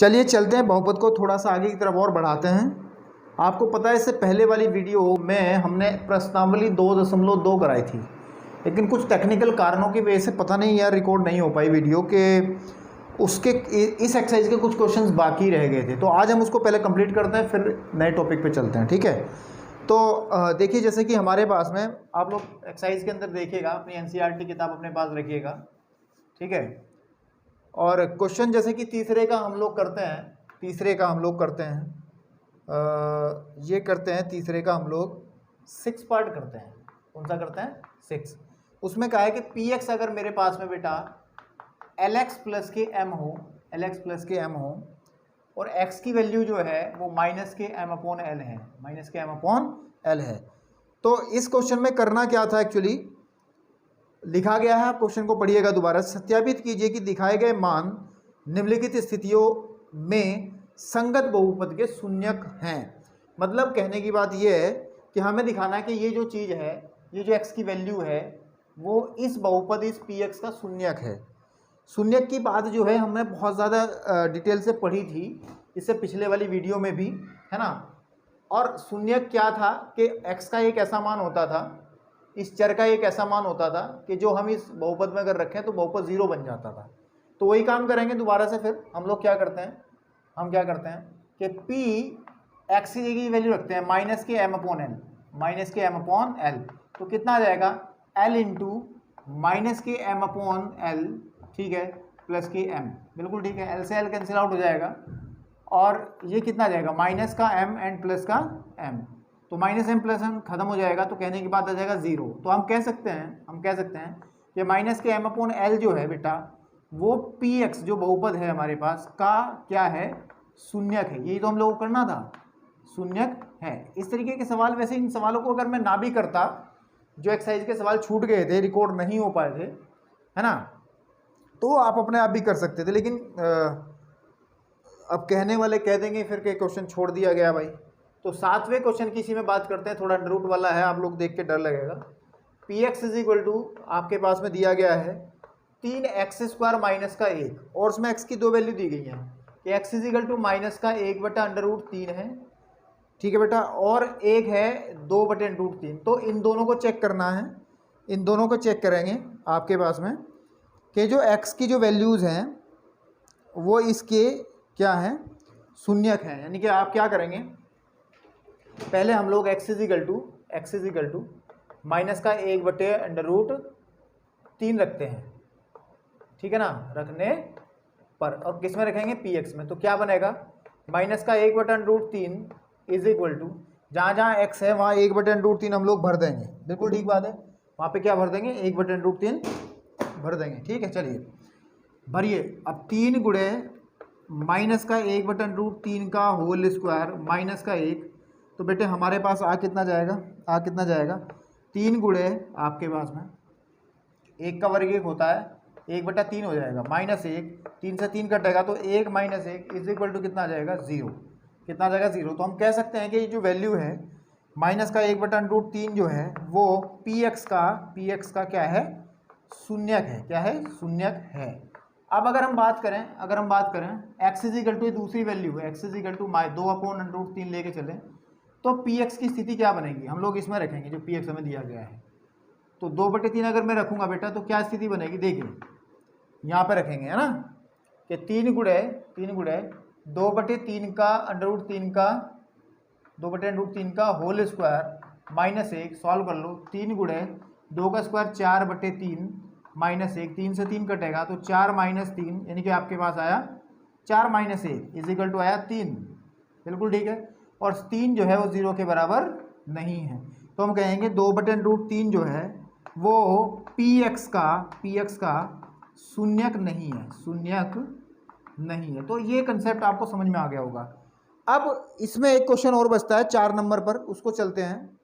चलिए चलते हैं, बहुपद को थोड़ा सा आगे की तरफ और बढ़ाते हैं। आपको पता है इससे पहले वाली वीडियो में हमने प्रश्नावली 2.2 कराई थी, लेकिन कुछ टेक्निकल कारणों की वजह से पता नहीं यार रिकॉर्ड नहीं हो पाई वीडियो के, उसके इस एक्सरसाइज के कुछ क्वेश्चंस बाकी रह गए थे। तो आज हम उसको पहले कंप्लीट करते हैं, फिर नए टॉपिक पे चलते हैं, ठीक है। तो देखिए, जैसे कि हमारे पास में आप लोग एक्सरसाइज के अंदर देखिएगा, अपनी एनसीईआरटी किताब अपने पास रखिएगा, ठीक है। और क्वेश्चन जैसे कि तीसरे का हम लोग करते हैं, ये करते हैं तीसरे का हम लोग 6 पार्ट करते हैं। कौन सा करते हैं? 6। उसमें कहा है कि पी एक्स अगर मेरे पास में बेटा एल एक्स प्लस के एम हो, और x की वैल्यू जो है वो माइनस के एम अपॉन एल है, तो इस क्वेश्चन में करना क्या था एक्चुअली लिखा गया है। आप क्वेश्चन को पढ़िएगा दोबारा। सत्यापित कीजिए कि दिखाए गए मान निम्नलिखित स्थितियों में संगत बहुपद के शून्यक हैं। मतलब कहने की बात यह है कि हमें दिखाना है कि ये जो चीज़ है, ये जो x की वैल्यू है वो इस बहुपद इस पी एक्स का शून्यक है। शून्यक की बात जो है हमने बहुत ज़्यादा डिटेल से पढ़ी थी इससे पिछले वाली वीडियो में भी, है ना। और शून्यक क्या था कि x का एक ऐसा मान होता था, इस चर का एक ऐसा मान होता था कि जो हम इस बहुपद में अगर रखें तो बहुपद 0 बन जाता था। तो वही काम करेंगे दोबारा से। फिर हम लोग क्या करते हैं कि p x की वैल्यू रखते हैं माइनस के एम अपॉन एल, तो कितना आ जाएगा l इंटू माइनस के एम अपॉन एल, ठीक है, प्लस के एम, बिल्कुल ठीक है। एल से एल कैंसिल आउट हो जाएगा और ये कितना आ जाएगा माइनस का एम एंड प्लस का एम, तो माइनस एम प्लस एम खत्म हो जाएगा, तो कहने की बात आ जाएगा 0। तो हम कह सकते हैं कि माइनस के एम अपॉन एल जो है बेटा वो पी एक्स जो बहुपद है हमारे पास का क्या है, शून्यक है। यही तो हम लोग को करना था, शून्यक है। इस तरीके के सवाल, वैसे इन सवालों को अगर मैं ना भी करता, जो एक्सरसाइज के सवाल छूट गए थे, रिकॉर्ड नहीं हो पाए थे, है ना, तो आप अपने आप भी कर सकते थे। लेकिन अब कहने वाले कह देंगे फिर के क्वेश्चन छोड़ दिया गया भाई। तो 7वें क्वेश्चन की इसी में बात करते हैं, थोड़ा अंडर रूट वाला है, आप लोग देख के डर लगेगा। P x is equal to आपके पास में दिया गया है 3x² माइनस का 1, और उसमें x की 2 वैल्यू दी गई हैं कि x is equal to minus का 1/√3 है, ठीक है बेटा, और एक है 2/√3। तो इन दोनों को चेक करना है, इन दोनों को चेक करेंगे आपके पास में कि जो x की जो वैल्यूज़ हैं वो इसके क्या हैं, शून्यक हैं। यानी कि आप क्या करेंगे, पहले हम लोग x is equal to minus का 1/√3 रखते हैं, ठीक है ना, रखने पर, और किस में रखेंगे, पी एक्स में। तो क्या बनेगा, माइनस का 1/√3 इज इक्वल टू, जहाँ जहाँ x है वहाँ 1/√3 हम लोग भर देंगे, बिल्कुल ठीक बात है, वहाँ पे क्या भर देंगे, 1/√3 भर देंगे, ठीक है। चलिए भरिए। अब 3 गुणे माइनस का 1/√3 का होल स्क्वायर माइनस का 1, तो बेटे हमारे पास आ कितना जाएगा 3 गुणे आपके पास में 1 का वर्ग 1 होता है, 1/3 हो जाएगा, माइनस 1, 3 से 3 कटेगा तो 1 माइनस 1 इज इक्वल टू कितना आ जाएगा, 0। कितना आ जाएगा, 0। तो हम कह सकते हैं कि ये जो वैल्यू है माइनस का 1/√3 जो है वो पी एक्स का क्या है, शून्यक है। क्या है, शून्यक है। अब अगर हम बात करें x इज इक्वल टू दूसरी वैल्यू है, x इज इक्वल टू 2/√3 लेके चलें, तो पी एक्स की स्थिति क्या बनेगी, हम लोग इसमें रखेंगे जो पी एक्स हमें दिया गया है। तो 2/3 अगर मैं रखूँगा बेटा तो क्या स्थिति बनेगी, देखिए यहाँ पे रखेंगे, है ना, कि 3 गुणे 2/3 का √3 का होल स्क्वायर माइनस 1, सॉल्व कर लो, 3 गुणे 2 का स्क्वायर 4/3 माइनस 1, 3 से 3 कटेगा तो 4 माइनस 3, यानी कि आपके पास आया 4 माइनस 1 इज इक्वल टू आया 3, बिल्कुल ठीक है। और 3 जो है वो 0 के बराबर नहीं है, तो हम कहेंगे 2/√3 जो है वो पी एक्स का शून्यक नहीं है। तो ये कंसेप्ट आपको समझ में आ गया होगा। अब इसमें एक क्वेश्चन और बचता है 4 नंबर पर, उसको चलते हैं,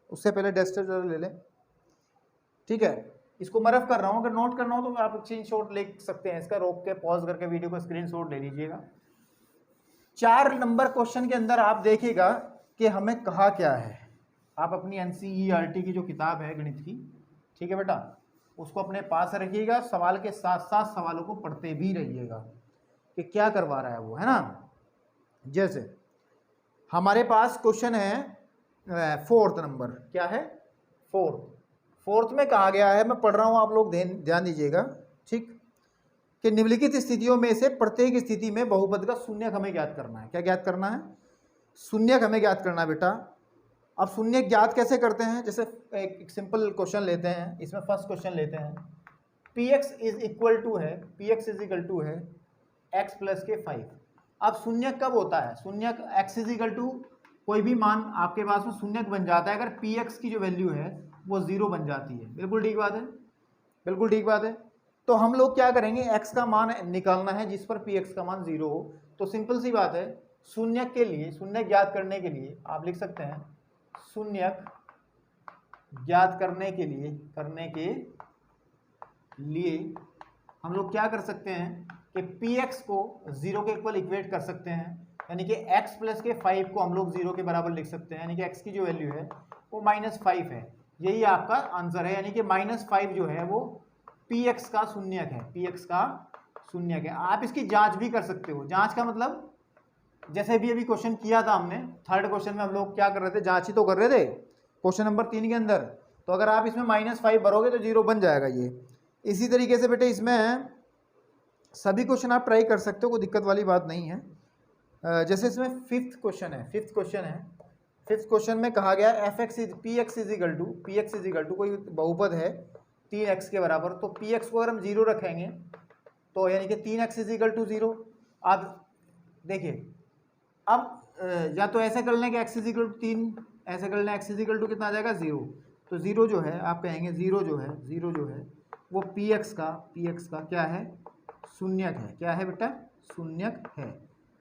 उससे पहले डेस्टर ले लें, ठीक है। इसको मैं रफ कर रहा हूँ, अगर नोट करना हो तो आप स्क्रीनशॉट ले सकते हैं, इसका रोक के पॉज करके वीडियो को स्क्रीनशॉट ले लीजिएगा। 4 नंबर क्वेश्चन के अंदर आप देखिएगा कि हमें कहा क्या है। आप अपनी एनसीईआरटी की जो किताब है गणित की, ठीक है बेटा, उसको अपने पास रखिएगा, सवाल के साथ साथ सवालों को पढ़ते भी रहिएगा। कि क्या करवा रहा है वो, है ना। जैसे हमारे पास क्वेश्चन है 4th नंबर, क्या है 4th में कहा गया है, मैं पढ़ रहा हूँ, आप लोग ध्यान दीजिएगा, ठीक, कि निम्नलिखित स्थितियों में से प्रत्येक स्थिति में बहुपद का शून्यक हमें ज्ञात करना है। क्या ज्ञात करना है? शून्यक हमें ज्ञात करना है बेटा। अब शून्यक ज्ञात कैसे करते हैं? जैसे एक सिंपल क्वेश्चन लेते हैं, इसमें फर्स्ट क्वेश्चन लेते हैं, px इज इक्वल टू है, px इज इक्वल टू है x प्लस के 5। अब शून्यक कब होता है? शून्यक x इज इक्वल टू कोई भी मान आपके पास में शून्यक बन जाता है अगर px की जो वैल्यू है वो 0 बन जाती है। बिल्कुल ठीक बात है, बिल्कुल ठीक बात है। तो हम लोग क्या करेंगे, x का मान निकालना है जिस पर px का मान 0 हो। तो सिंपल सी बात है, शून्यक के लिए, शून्यक ज्ञात करने के लिए आप लिख सकते हैं, शून्यक ज्ञात करने के लिए हम लोग क्या कर सकते हैं कि px को 0 के इक्वल इक्वेट कर सकते हैं, यानी कि x प्लस के 5 को हम लोग 0 के बराबर लिख सकते हैं, यानी कि x की जो वैल्यू है वो -5 है। यही आपका आंसर है, यानी कि -5 जो है वो px का शून्यक है, px का शून्यक है। आप इसकी जांच भी कर सकते हो। जांच का मतलब जैसे भी अभी क्वेश्चन किया था हमने, 3rd क्वेश्चन में हम लोग क्या कर रहे थे, जांच ही तो कर रहे थे क्वेश्चन नंबर 3 के अंदर। तो अगर आप इसमें -5 भरोगे तो 0 बन जाएगा ये। इसी तरीके से बेटे इसमें सभी क्वेश्चन आप ट्राई कर सकते हो, कोई दिक्कत वाली बात नहीं है। जैसे इसमें 5th क्वेश्चन में कहा गया px इज इक्वल टू कोई बहुपद है 3x के बराबर, तो px को अगर हम 0 रखेंगे तो यानी कि 3x इज इक्वल टू 0। अब देखिए, अब या तो ऐसे कर लें कि x इज इक्वल टू 3, ऐसे कर लें x इज इक्वल टू कितना आ जाएगा 0। तो 0 जो है आप कहेंगे 0 जो है वो px का क्या है, शून्यक है। क्या है बेटा? शून्यक है।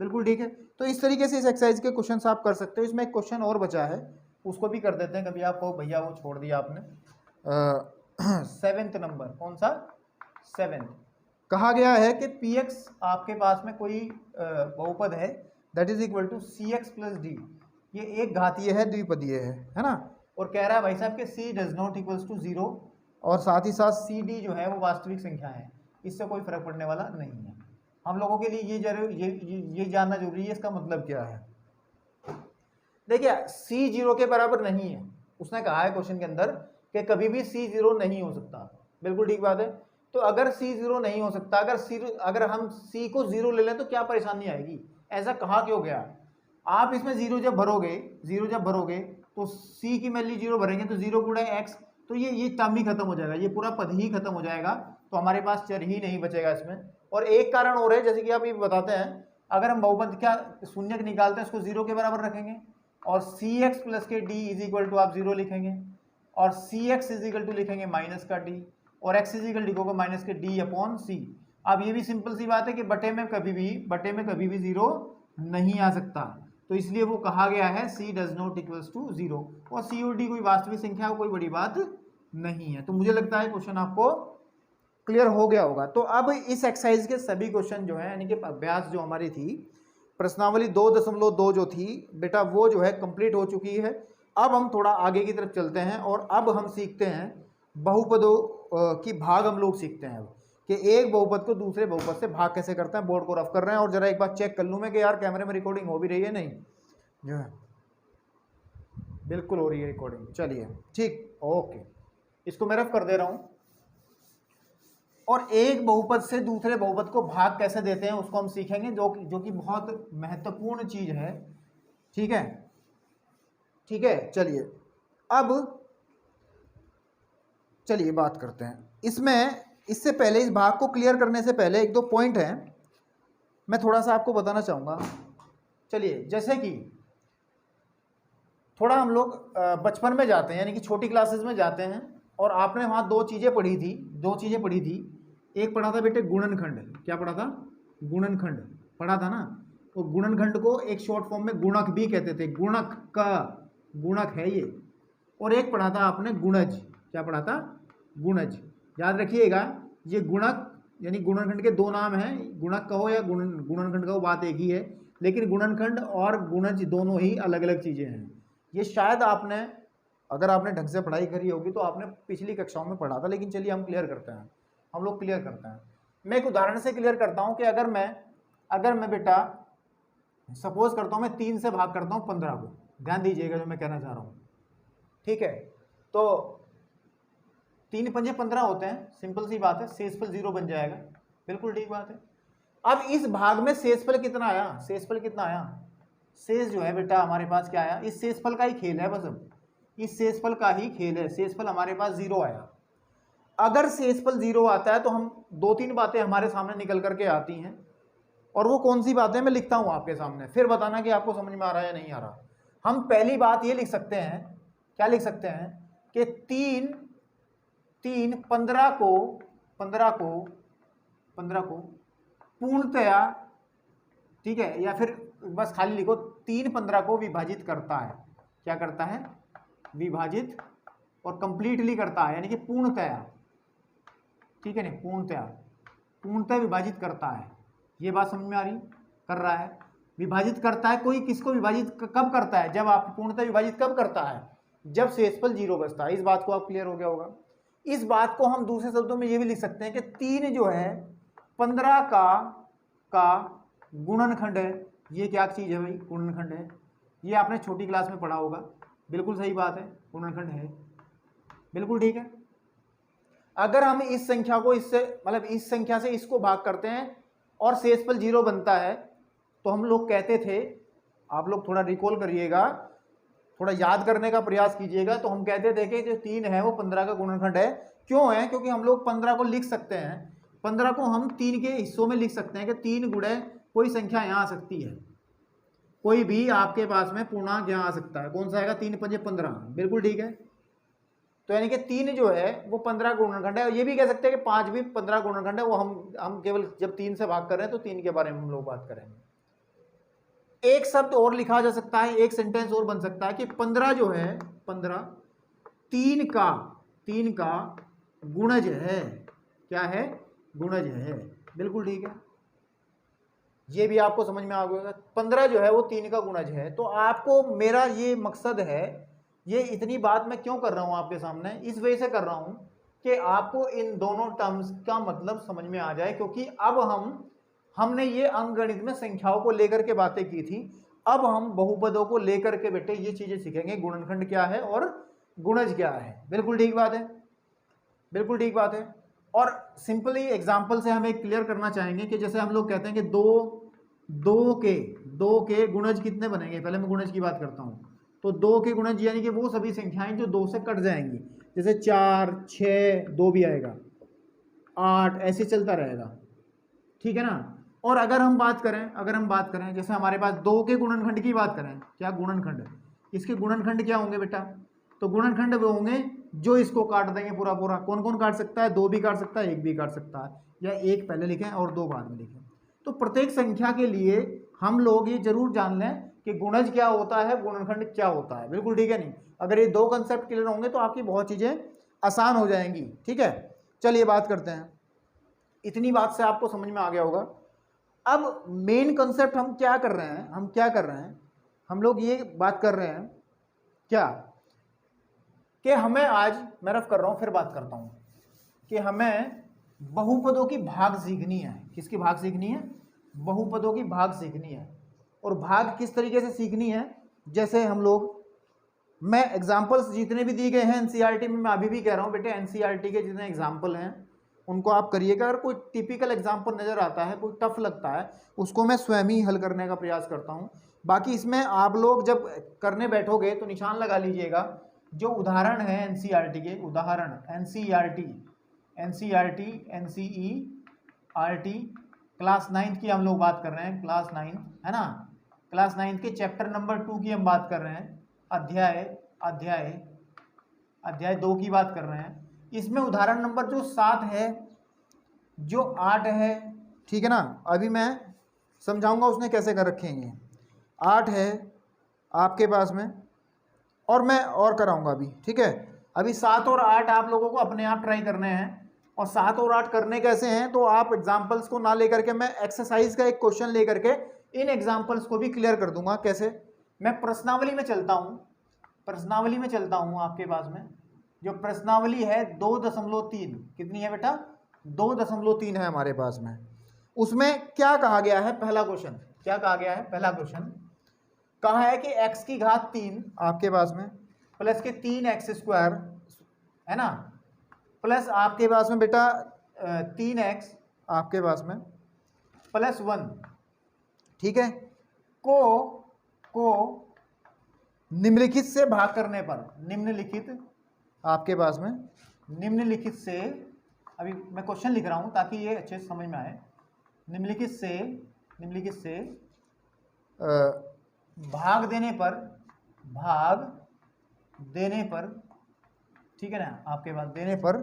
बिल्कुल ठीक है। तो इस तरीके से इस एक्सरसाइज के क्वेश्चन आप कर सकते हो। इसमें एक क्वेश्चन और बचा है, उसको भी कर देते हैं। कभी आप कहो भैया वो छोड़ दिया आपने। 7th नंबर, कौन सा? 7th। कहा गया है कि px आपके पास में कोई बहुपद है that is equal to cx plus d. ये एक घातीय है, द्विपदीय है ना। और कह रहा है भाई साहब कि c does not equals to 0, और साथ ही साथ cd जो है वो वास्तविक संख्या है, इससे कोई फर्क पड़ने वाला नहीं है। हम लोगों के लिए ये जानना जरूरी है इसका मतलब क्या है। देखिए c 0 के बराबर नहीं है, उसने कहा है क्वेश्चन के अंदर कि कभी भी c 0 नहीं हो सकता। बिल्कुल ठीक बात है। तो अगर c 0 नहीं हो सकता, अगर हम c को 0 ले लें तो क्या परेशानी आएगी? ऐसा कहा क्यों गया? आप इसमें 0 जब भरोगे तो c की वैल्यू 0 भरेंगे तो 0 गुणा x, तो ये टर्म ही खत्म हो जाएगा, ये पूरा पद ही खत्म हो जाएगा, तो हमारे पास चर ही नहीं बचेगा इसमें। और एक कारण और है, जैसे कि आप ये बताते हैं, अगर हम बहुपद क्या शून्यक निकालते हैं उसको 0 के बराबर रखेंगे, और cx प्लस के d इज इक्वल टू आप 0 लिखेंगे, और cx इज इक्वल टू लिखेंगे माइनस का d, और x इज इक्वल लिखोगे माइनस के d अपॉन c। अब ये भी सिंपल सी बात है कि बटे में कभी भी 0 नहीं आ सकता, तो इसलिए वो कहा गया है c does not equals to 0, और c और d कोई वास्तविक संख्या कोई बड़ी बात नहीं है। तो मुझे लगता है क्वेश्चन आपको क्लियर हो गया होगा। तो अब इस एक्सरसाइज के सभी क्वेश्चन जो है, यानी कि अभ्यास जो हमारी थी, प्रश्नावली 2.2 जो थी बेटा, वो जो है कंप्लीट हो चुकी है। अब हम थोड़ा आगे की तरफ चलते हैं और अब हम सीखते हैं बहुपदों की भाग। हम लोग सीखते हैं कि एक बहुपद को दूसरे बहुपद से भाग कैसे करते हैं। बोर्ड को रफ कर रहे हैं, और जरा एक बार चेक कर लूँ मैं कि यार कैमरे में रिकॉर्डिंग हो भी रही है, नहीं जो है बिल्कुल हो रही है रिकॉर्डिंग। चलिए ठीक, ओके, इसको मैं रफ कर दे रहा हूँ। और एक बहुपद से दूसरे बहुपद को भाग कैसे देते हैं उसको हम सीखेंगे, जो कि बहुत महत्वपूर्ण चीज है। ठीक है, ठीक है। चलिए अब चलिए बात करते हैं इसमें। इससे पहले, इस भाग को क्लियर करने से पहले एक दो पॉइंट हैं मैं थोड़ा सा आपको बताना चाहूँगा। चलिए, जैसे कि थोड़ा हम लोग बचपन में जाते हैं, यानी कि छोटी क्लासेस में जाते हैं, और आपने वहाँ दो चीज़ें पढ़ी थी। एक पढ़ा था बेटे गुणनखंड। क्या पढ़ा था? गुणनखंड पढ़ा था ना। तो गुणनखंड को एक शॉर्ट फॉर्म में गुणक भी कहते थे, गुणक का गुणक है ये। और एक पढ़ा था आपने गुणज। क्या पढ़ा था? गुणज। याद रखिएगा, ये गुणक यानी गुणनखंड के दो नाम हैं, गुणक कहो या गुणनखंड कहो, बात एक ही है, लेकिन गुणनखंड और गुणज दोनों ही अलग अलग चीज़ें हैं। ये शायद आपने, अगर आपने ढंग से पढ़ाई करी होगी तो आपने पिछली कक्षाओं में पढ़ा था, लेकिन चलिए हम लोग क्लियर करते हैं। मैं एक उदाहरण से क्लियर करता हूँ कि अगर मैं बेटा सपोज करता हूँ मैं 3 से भाग करता हूँ 15 को, ध्यान दीजिएगा जो मैं कहना चाह रहा हूँ, ठीक है। तो 3 पंजे 15 होते हैं, सिंपल सी बात है, शेषफल 0 बन जाएगा, बिल्कुल ठीक बात है। अब इस भाग में शेषफल कितना आया, शेषफल कितना आया, शेष जो है बेटा हमारे पास क्या आया, इस शेषफल का ही खेल है बस, अब इस शेषफल का ही खेल है, शेषफल हमारे पास 0 आया। अगर शेषफल 0 आता है तो हम 2-3 बातें हमारे सामने निकल करके आती हैं, और वो कौन सी बातें मैं लिखता हूं आपके सामने, फिर बताना कि आपको समझ में आ रहा है या नहीं आ रहा। हम पहली बात ये लिख सकते हैं, क्या लिख सकते हैं कि 15 को पूर्णतया, ठीक है, या फिर बस खाली लिखो 3 15 को विभाजित करता है, क्या करता है, विभाजित और कंप्लीटली करता है, यानी कि पूर्णतया, ठीक है, नहीं पूर्णतया विभाजित करता है। ये बात समझ में आ रही, कर रहा है, विभाजित करता है। कोई किसको विभाजित कब करता है, जब आप पूर्णतः विभाजित कब करता है, जब शेषफल 0 बचता है। इस बात को आप क्लियर हो गया होगा। इस बात को हम दूसरे शब्दों में ये भी लिख सकते हैं कि 3 जो है 15 का गुणनखंड है। ये क्या चीज है भाई, गुणनखंड है, ये आपने छोटी क्लास में पढ़ा होगा, बिल्कुल सही बात है, गुणनखंड है, बिल्कुल ठीक है। अगर हम इस संख्या को इससे, मतलब इस संख्या से इसको भाग करते हैं और शेषफल 0 बनता है, तो हम लोग कहते थे, आप लोग थोड़ा रिकॉल करिएगा, थोड़ा याद करने का प्रयास कीजिएगा, तो हम कहते थे कि जो 3 है वो 15 का गुणनखंड है। क्यों है, क्योंकि हम लोग 15 को लिख सकते हैं, 15 को हम 3 के हिस्सों में लिख सकते हैं कि 3 गुणे कोई संख्या यहाँ आ सकती है, कोई भी आपके पास में पूर्णांक यहाँ आ सकता है, कौन सा आएगा, 3 पंजे 15, बिल्कुल ठीक है। तो यानी कि 3 जो है वो 15 गुणनखंड है। और ये भी कह सकते हैं कि 5 भी 15 गुणनखंड है। वो हम केवल जब 3 से भाग कर रहे हैं तो 3 के बारे में हम लोग बात करेंगे। एक शब्द और लिखा जा सकता है, एक सेंटेंस और बन सकता है कि 15 जो है, 15 3 का गुणज है, क्या है, गुणज है, बिल्कुल ठीक है। ये भी आपको समझ में आ गया, 15 जो है वो 3 का गुणज है। तो आपको मेरा ये मकसद है, ये इतनी बात मैं क्यों कर रहा हूं आपके सामने, इस वजह से कर रहा हूं कि आपको इन दोनों टर्म्स का मतलब समझ में आ जाए। क्योंकि अब हमने ये अंकगणित में संख्याओं को लेकर के बातें की थी, अब हम बहुपदों को लेकर के बेटे ये चीजें सीखेंगे, गुणनखंड क्या है और गुणज क्या है, बिल्कुल ठीक बात है, बिल्कुल ठीक बात है। और सिंपली एग्जाम्पल से हम एक क्लियर करना चाहेंगे कि जैसे हम लोग कहते हैं कि दो के गुणज कितने बनेंगे, पहले मैं गुणज की बात करता हूं। तो 2 के गुणज यानी कि वो सभी संख्याएं जो 2 से कट जाएंगी, जैसे 4 6 2 भी आएगा, 8 ऐसे चलता रहेगा, ठीक है ना। और अगर हम बात करें जैसे हमारे पास 2 के गुणनखंड की बात करें, क्या गुणनखंड, इसके गुणनखंड क्या होंगे बेटा, तो गुणनखंड वो होंगे जो इसको काट देंगे पूरा पूरा। कौन कौन काट सकता है, 2 भी काट सकता है, 1 भी काट सकता है, या 1 पहले लिखें और 2 बाद में लिखें। तो प्रत्येक संख्या के लिए हम लोग ये जरूर जान लें कि गुणज क्या होता है, गुणनखंड क्या होता है, बिल्कुल ठीक है नहीं। अगर ये 2 कंसेप्ट क्लियर होंगे तो आपकी बहुत चीजें आसान हो जाएंगी, ठीक है। चलिए बात करते हैं, इतनी बात से आपको समझ में आ गया होगा। अब मेन कंसेप्ट हम क्या कर रहे हैं, हम लोग ये बात कर रहे हैं क्या कि हमें आज, मैं रफ कर रहा हूं फिर बात करता हूं, कि हमें बहुपदों की भाग सीखनी है। किसकी भाग सीखनी है, बहुपदों की भाग सीखनी है। और भाग किस तरीके से सीखनी है, जैसे हम लोग, मैं एग्जाम्पल्स जितने भी दिए गए हैं एनसीईआरटी में, मैं अभी भी कह रहा हूं बेटे, एनसीईआरटी के जितने एग्जाम्पल हैं उनको आप करिएगा। अगर कोई टिपिकल एग्जाम्पल नजर आता है, कोई टफ लगता है, उसको मैं स्वयं ही हल करने का प्रयास करता हूं। बाकी इसमें आप लोग जब करने बैठोगे तो निशान लगा लीजिएगा, जो उदाहरण है एनसीईआरटी के, उदाहरण एनसीईआरटी क्लास 9th की हम लोग बात कर रहे हैं, क्लास 9th है ना, क्लास 9th के चैप्टर नंबर 2 की हम बात कर रहे हैं, अध्याय 2 की बात कर रहे हैं। इसमें उदाहरण नंबर जो 7 है, जो 8 है, ठीक है ना, अभी मैं समझाऊंगा उसने कैसे कर रखे हैं। 8 है आपके पास में, और मैं और कराऊंगा अभी, ठीक है। अभी 7 और 8 आप लोगों को अपने आप ट्राई करने हैं। और 7 और 8 करने कैसे हैं, तो आप एग्जाम्पल्स को ना लेकर के, मैं एक्सरसाइज का एक क्वेश्चन लेकर के इन एग्जाम्पल्स को भी क्लियर कर दूंगा। कैसे, मैं प्रश्नावली में चलता हूं आपके पास में, जो प्रश्नावली है 2.3, कितनी है बेटा, 2.3 है हमारे पास में। उसमें क्या कहा गया है, पहला क्वेश्चन क्या कहा गया है, पहला क्वेश्चन कहा है कि x की घात 3 आपके पास में प्लस के 3x² है ना, प्लस आपके पास में बेटा 3x आपके पास में प्लस 1, ठीक है, को निम्नलिखित से भाग करने पर, निम्नलिखित आपके पास में निम्नलिखित से, अभी मैं क्वेश्चन लिख रहा हूं ताकि ये अच्छे से समझ में आए, निम्नलिखित से भाग देने पर ठीक है ना, आपके पास देने पर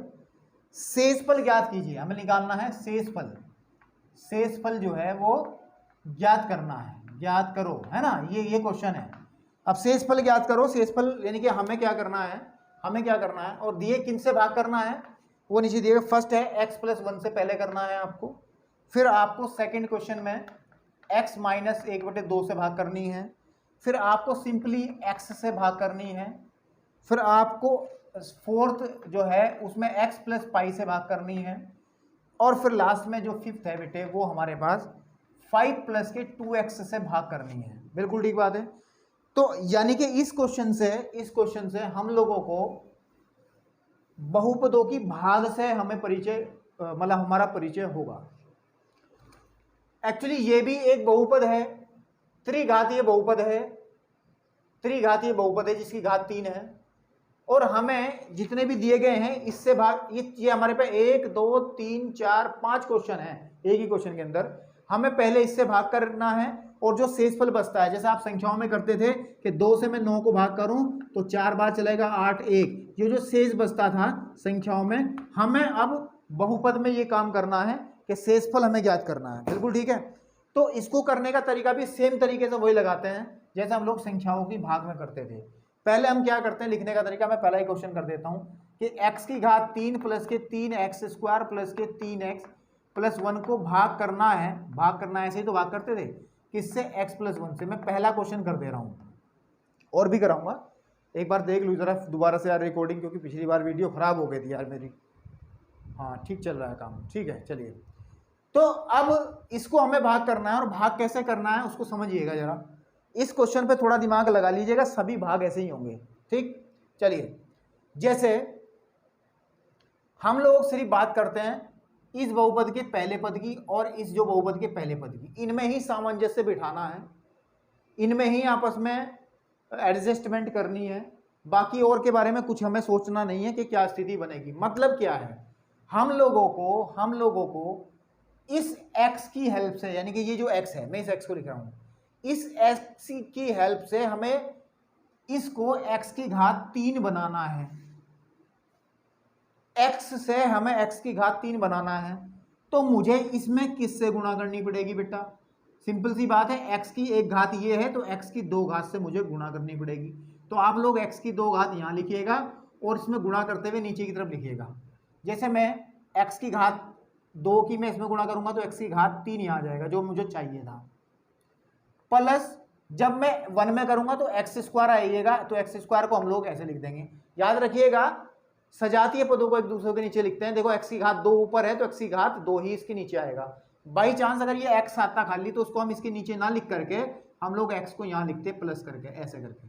शेषफल ज्ञात कीजिए। हमें निकालना है शेषफल जो है वो ज्ञात करना है, ज्ञात करो, है ना, ये क्वेश्चन है। अब शेषफल ज्ञात करो, शेषफल यानी कि हमें क्या करना है और दिए किन से भाग करना है वो नीचे दिए। फर्स्ट है x + 1 से पहले करना है आपको, फिर आपको सेकंड क्वेश्चन में x - 1/2 से भाग करनी है, फिर आपको सिंपली x से भाग करनी है, फिर आपको फोर्थ जो है उसमें x + पाई से भाग करनी है, और फिर लास्ट में जो फिफ्थ है बेटे वो हमारे पास 5 + के 2x से भाग करनी है। बिल्कुल ठीक बात है। तो यानी कि इस क्वेश्चन से हम लोगों को बहुपदों की भाग से हमें परिचय, मतलब हमारा परिचय होगा। एक्चुअली ये भी एक बहुपद है, त्रिघातीय बहुपद है जिसकी घात 3 है, और हमें जितने भी दिए गए हैं इससे भाग, ये हमारे पे 1 2 3 4 5 क्वेश्चन है एक ही क्वेश्चन के अंदर, हमें पहले इससे भाग करना है, और जो शेषफल बचता है, जैसे आप संख्याओं में करते थे कि 2 से मैं 9 को भाग करूं तो 4 बार चलेगा 8 1, ये जो शेष बचता था संख्याओं में, हमें अब बहुपद में ये काम करना है कि शेषफल हमें ज्ञात करना है। बिल्कुल ठीक है। तो इसको करने का तरीका भी सेम तरीके से वही लगाते हैं जैसे हम लोग संख्याओं की भाग में करते थे। पहले हम क्या करते हैं, लिखने का तरीका मैं पहला ही क्वेश्चन कर देता हूं कि x की घात 3 प्लस के 3x² प्लस के 3x + 1 को भाग करना है, ऐसे ही तो भाग करते थे किससे, x + 1 से। मैं पहला क्वेश्चन कर दे रहा हूं, और भी कराऊंगा, एक बार देख लूँ जरा दोबारा से यार रिकॉर्डिंग, क्योंकि पिछली बार वीडियो खराब हो गई थी यार मेरी। हाँ ठीक चल रहा है काम, ठीक है चलिए। तो अब इसको हमें भाग करना है, और भाग कैसे करना है उसको समझिएगा जरा, इस क्वेश्चन पे थोड़ा दिमाग लगा लीजिएगा, सभी भाग ऐसे ही होंगे। ठीक, चलिए, जैसे हम लोग सिर्फ बात करते हैं इस बहुपद के पहले पद की और इस जो बहुपद के पहले पद की, इनमें ही सामंजस्य बिठाना है, इनमें ही आपस में एडजस्टमेंट करनी है, बाकी और के बारे में कुछ हमें सोचना नहीं है कि क्या स्थिति बनेगी। मतलब क्या है, हम लोगों को इस x की हेल्प से, यानी कि ये जो x है, मैं इस x को लिख रहा हूं, इस x की हेल्प से हमें इसको x की घात 3 बनाना है, x से हमें x की घात 3 बनाना है, तो मुझे इसमें किससे गुणा करनी पड़ेगी बेटा, सिंपल सी बात है, x की एक घात ये है तो x की 2 घात से मुझे गुणा करनी पड़ेगी। तो आप लोग x की 2 घात यहां लिखिएगा और इसमें गुणा करते हुए नीचे की तरफ लिखिएगा। जैसे मैं x की घात 2 की मैं इसमें गुणा करूंगा तो x की घात 3 यहां आ जाएगा जो मुझे चाहिए था, प्लस जब मैं 1 में करूंगा तो x² आइएगा, तो x² को हम लोग ऐसे लिख देंगे। याद रखिएगा सजातीय पदों को एक दूसरे के नीचे लिखते हैं। देखो x की घात 2 ऊपर है तो x की घात 2 ही इसके नीचे आएगा। बाई चांस अगर ये x आता खाली तो उसको हम इसके नीचे ना लिख करके हम लोग x को यहाँ लिखते प्लस करके, ऐसे करके।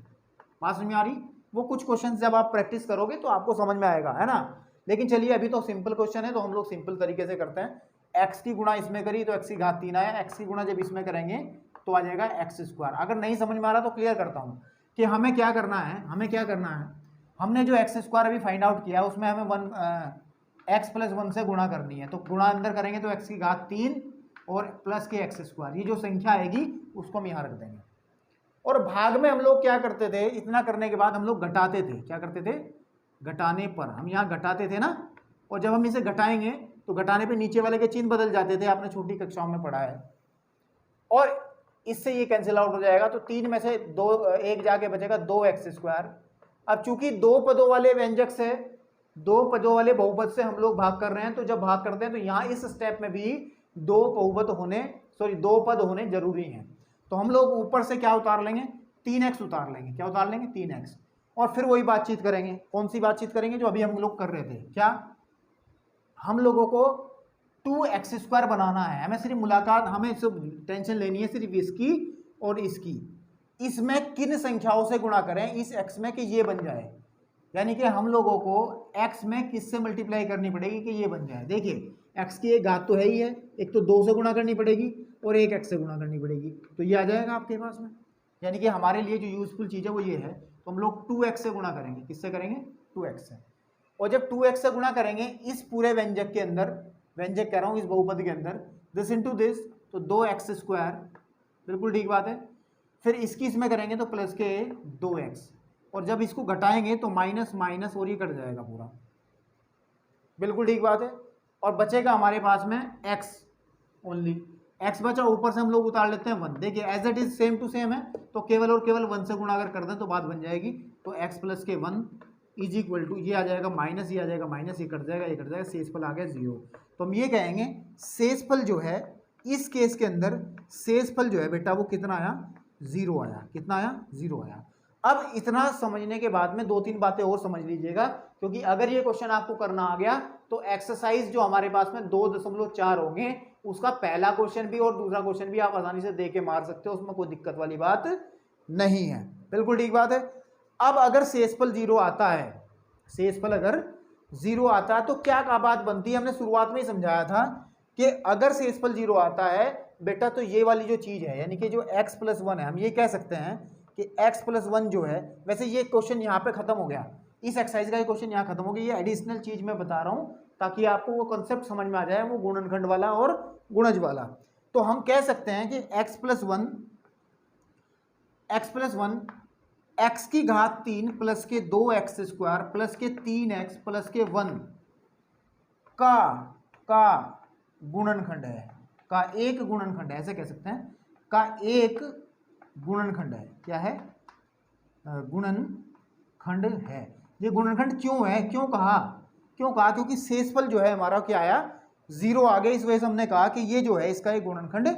बात समझ में आ रही? वो कुछ क्वेश्चन जब आप प्रैक्टिस करोगे तो आपको समझ में आएगा, है ना। लेकिन चलिए अभी तो सिंपल क्वेश्चन है तो हम लोग सिंपल तरीके से करते हैं। x की गुणा इसमें करी तो x की घात 3 आया, x की गुणा जब इसमें करेंगे तो आ जाएगा x²। अगर नहीं समझ में आ रहा तो क्लियर करता हूँ कि हमें क्या करना है, हमने जो x² अभी फाइंड आउट किया उसमें हमें x + 1 से गुणा करनी है, तो गुणा अंदर करेंगे तो x की घात 3 और प्लस के x², ये जो संख्या आएगी उसको हम यहाँ रख देंगे। और भाग में हम लोग क्या करते थे, इतना करने के बाद हम लोग घटाते थे, क्या करते थे, घटाने पर हम यहाँ घटाते थे ना, और जब हम इसे घटाएंगे तो घटाने पे नीचे वाले के चिन्ह बदल जाते थे, आपने छोटी कक्षाओं में पढ़ा है, और इससे ये कैंसिल आउट हो जाएगा, तो 3 में से 1 जाके बचेगा 2x²। अब चूंकि 2 पदों वाले व्यंजक से, 2 पदों वाले बहुपद से हम लोग भाग कर रहे हैं, तो जब भाग करते हैं तो यहाँ इस स्टेप में भी 2 पद होने जरूरी हैं। तो हम लोग ऊपर से क्या उतार लेंगे, 3x उतार लेंगे। क्या उतार लेंगे, 3x, और फिर वही बातचीत करेंगे। कौन सी बातचीत करेंगे, जो अभी हम लोग कर रहे थे। क्या हम लोगों को 2x² बनाना है, हमें सिर्फ मुलाकात, हमें सिर्फ टेंशन लेनी है सिर्फ इसकी और इसकी। इसमें किन संख्याओं से गुणा करें इस x में कि ये बन जाए, यानी कि हम लोगों को x में किससे मल्टीप्लाई करनी पड़ेगी कि ये बन जाए। देखिए x की एक घात तो है ही है, एक तो 2 से गुणा करनी पड़ेगी और एक x से गुणा करनी पड़ेगी, तो ये आ जाएगा आपके पास में। यानी कि हमारे लिए जो यूजफुल चीज़ है वो ये है, तो हम लोग 2x से गुणा करेंगे। किससे करेंगे? 2x से। और जब 2x से गुणा करेंगे इस पूरे व्यंजक के अंदर, व्यंजक कह रहा हूँ इस बहुपद के अंदर, दिस इंटू दिस, तो 2x², बिल्कुल ठीक बात है। फिर इसकी इसमें करेंगे तो प्लस के 2x, और जब इसको घटाएंगे तो माइनस माइनस और ये कट जाएगा पूरा, बिल्कुल ठीक बात है। और बचेगा हमारे पास में x ओनली, x बचा, ऊपर से हम लोग उतार लेते हैं 1। देखिए as it is same to same है, तो केवल और केवल 1 से गुणा अगर कर दें तो बात बन जाएगी। तो x प्लस के 1 इज इक्वल टू, ये आ जाएगा माइनस, ये आ जाएगा माइनस, ये कट जाएगा, ये कट जाएगा, शेषफल आ गया 0। तो हम ये कहेंगे शेषफल जो है इस केस के अंदर, शेषफल जो है बेटा वो कितना आया? 0 आया। कितना आया? 0 आया। अब इतना समझने के बाद में 2-3 बातें और समझ लीजिएगा, क्योंकि अगर ये क्वेश्चन आपको करना आ गया तो एक्सरसाइज जो हमारे पास में 2.4 होंगे, उसका पहला क्वेश्चन भी और दूसरा क्वेश्चन भी आप आसानी से दे के मार सकते हो, उसमें कोई दिक्कत वाली बात नहीं है, बिल्कुल ठीक बात है। अब अगर शेषफल 0 आता है, शेषफल अगर 0 आता है तो क्या बात बनती है, हमने शुरुआत में ही समझाया था कि अगर शेषफल 0 आता है बेटा तो ये वाली जो चीज है, यानी कि जो x + 1 है, हम ये कह सकते हैं कि x + 1 जो है, वैसे ये क्वेश्चन यहाँ पे खत्म हो गया, इस एक्सरसाइज का ये क्वेश्चन यहाँ खत्म हो गया। ये एडिशनल चीज मैं बता रहा हूँ ताकि आपको वो कंसेप्ट समझ में आ जाए, वो गुणनखंड वाला और गुणज वाला। तो हम कह सकते हैं कि x + 1 x की घात 3 प्लस के 2x² प्लस के 3x प्लस के 1 का गुणनखंड है, का एक गुणनखंड है, ऐसे कह सकते हैं, का एक गुणनखंड है। क्या है? गुणनखंड है। ये गुणनखंड क्यों है, क्यों कहा? क्योंकि शेषफल जो है हमारा क्या आया? 0 आ गया, इस वजह से हमने कहा कि ये जो है इसका एक गुणनखंड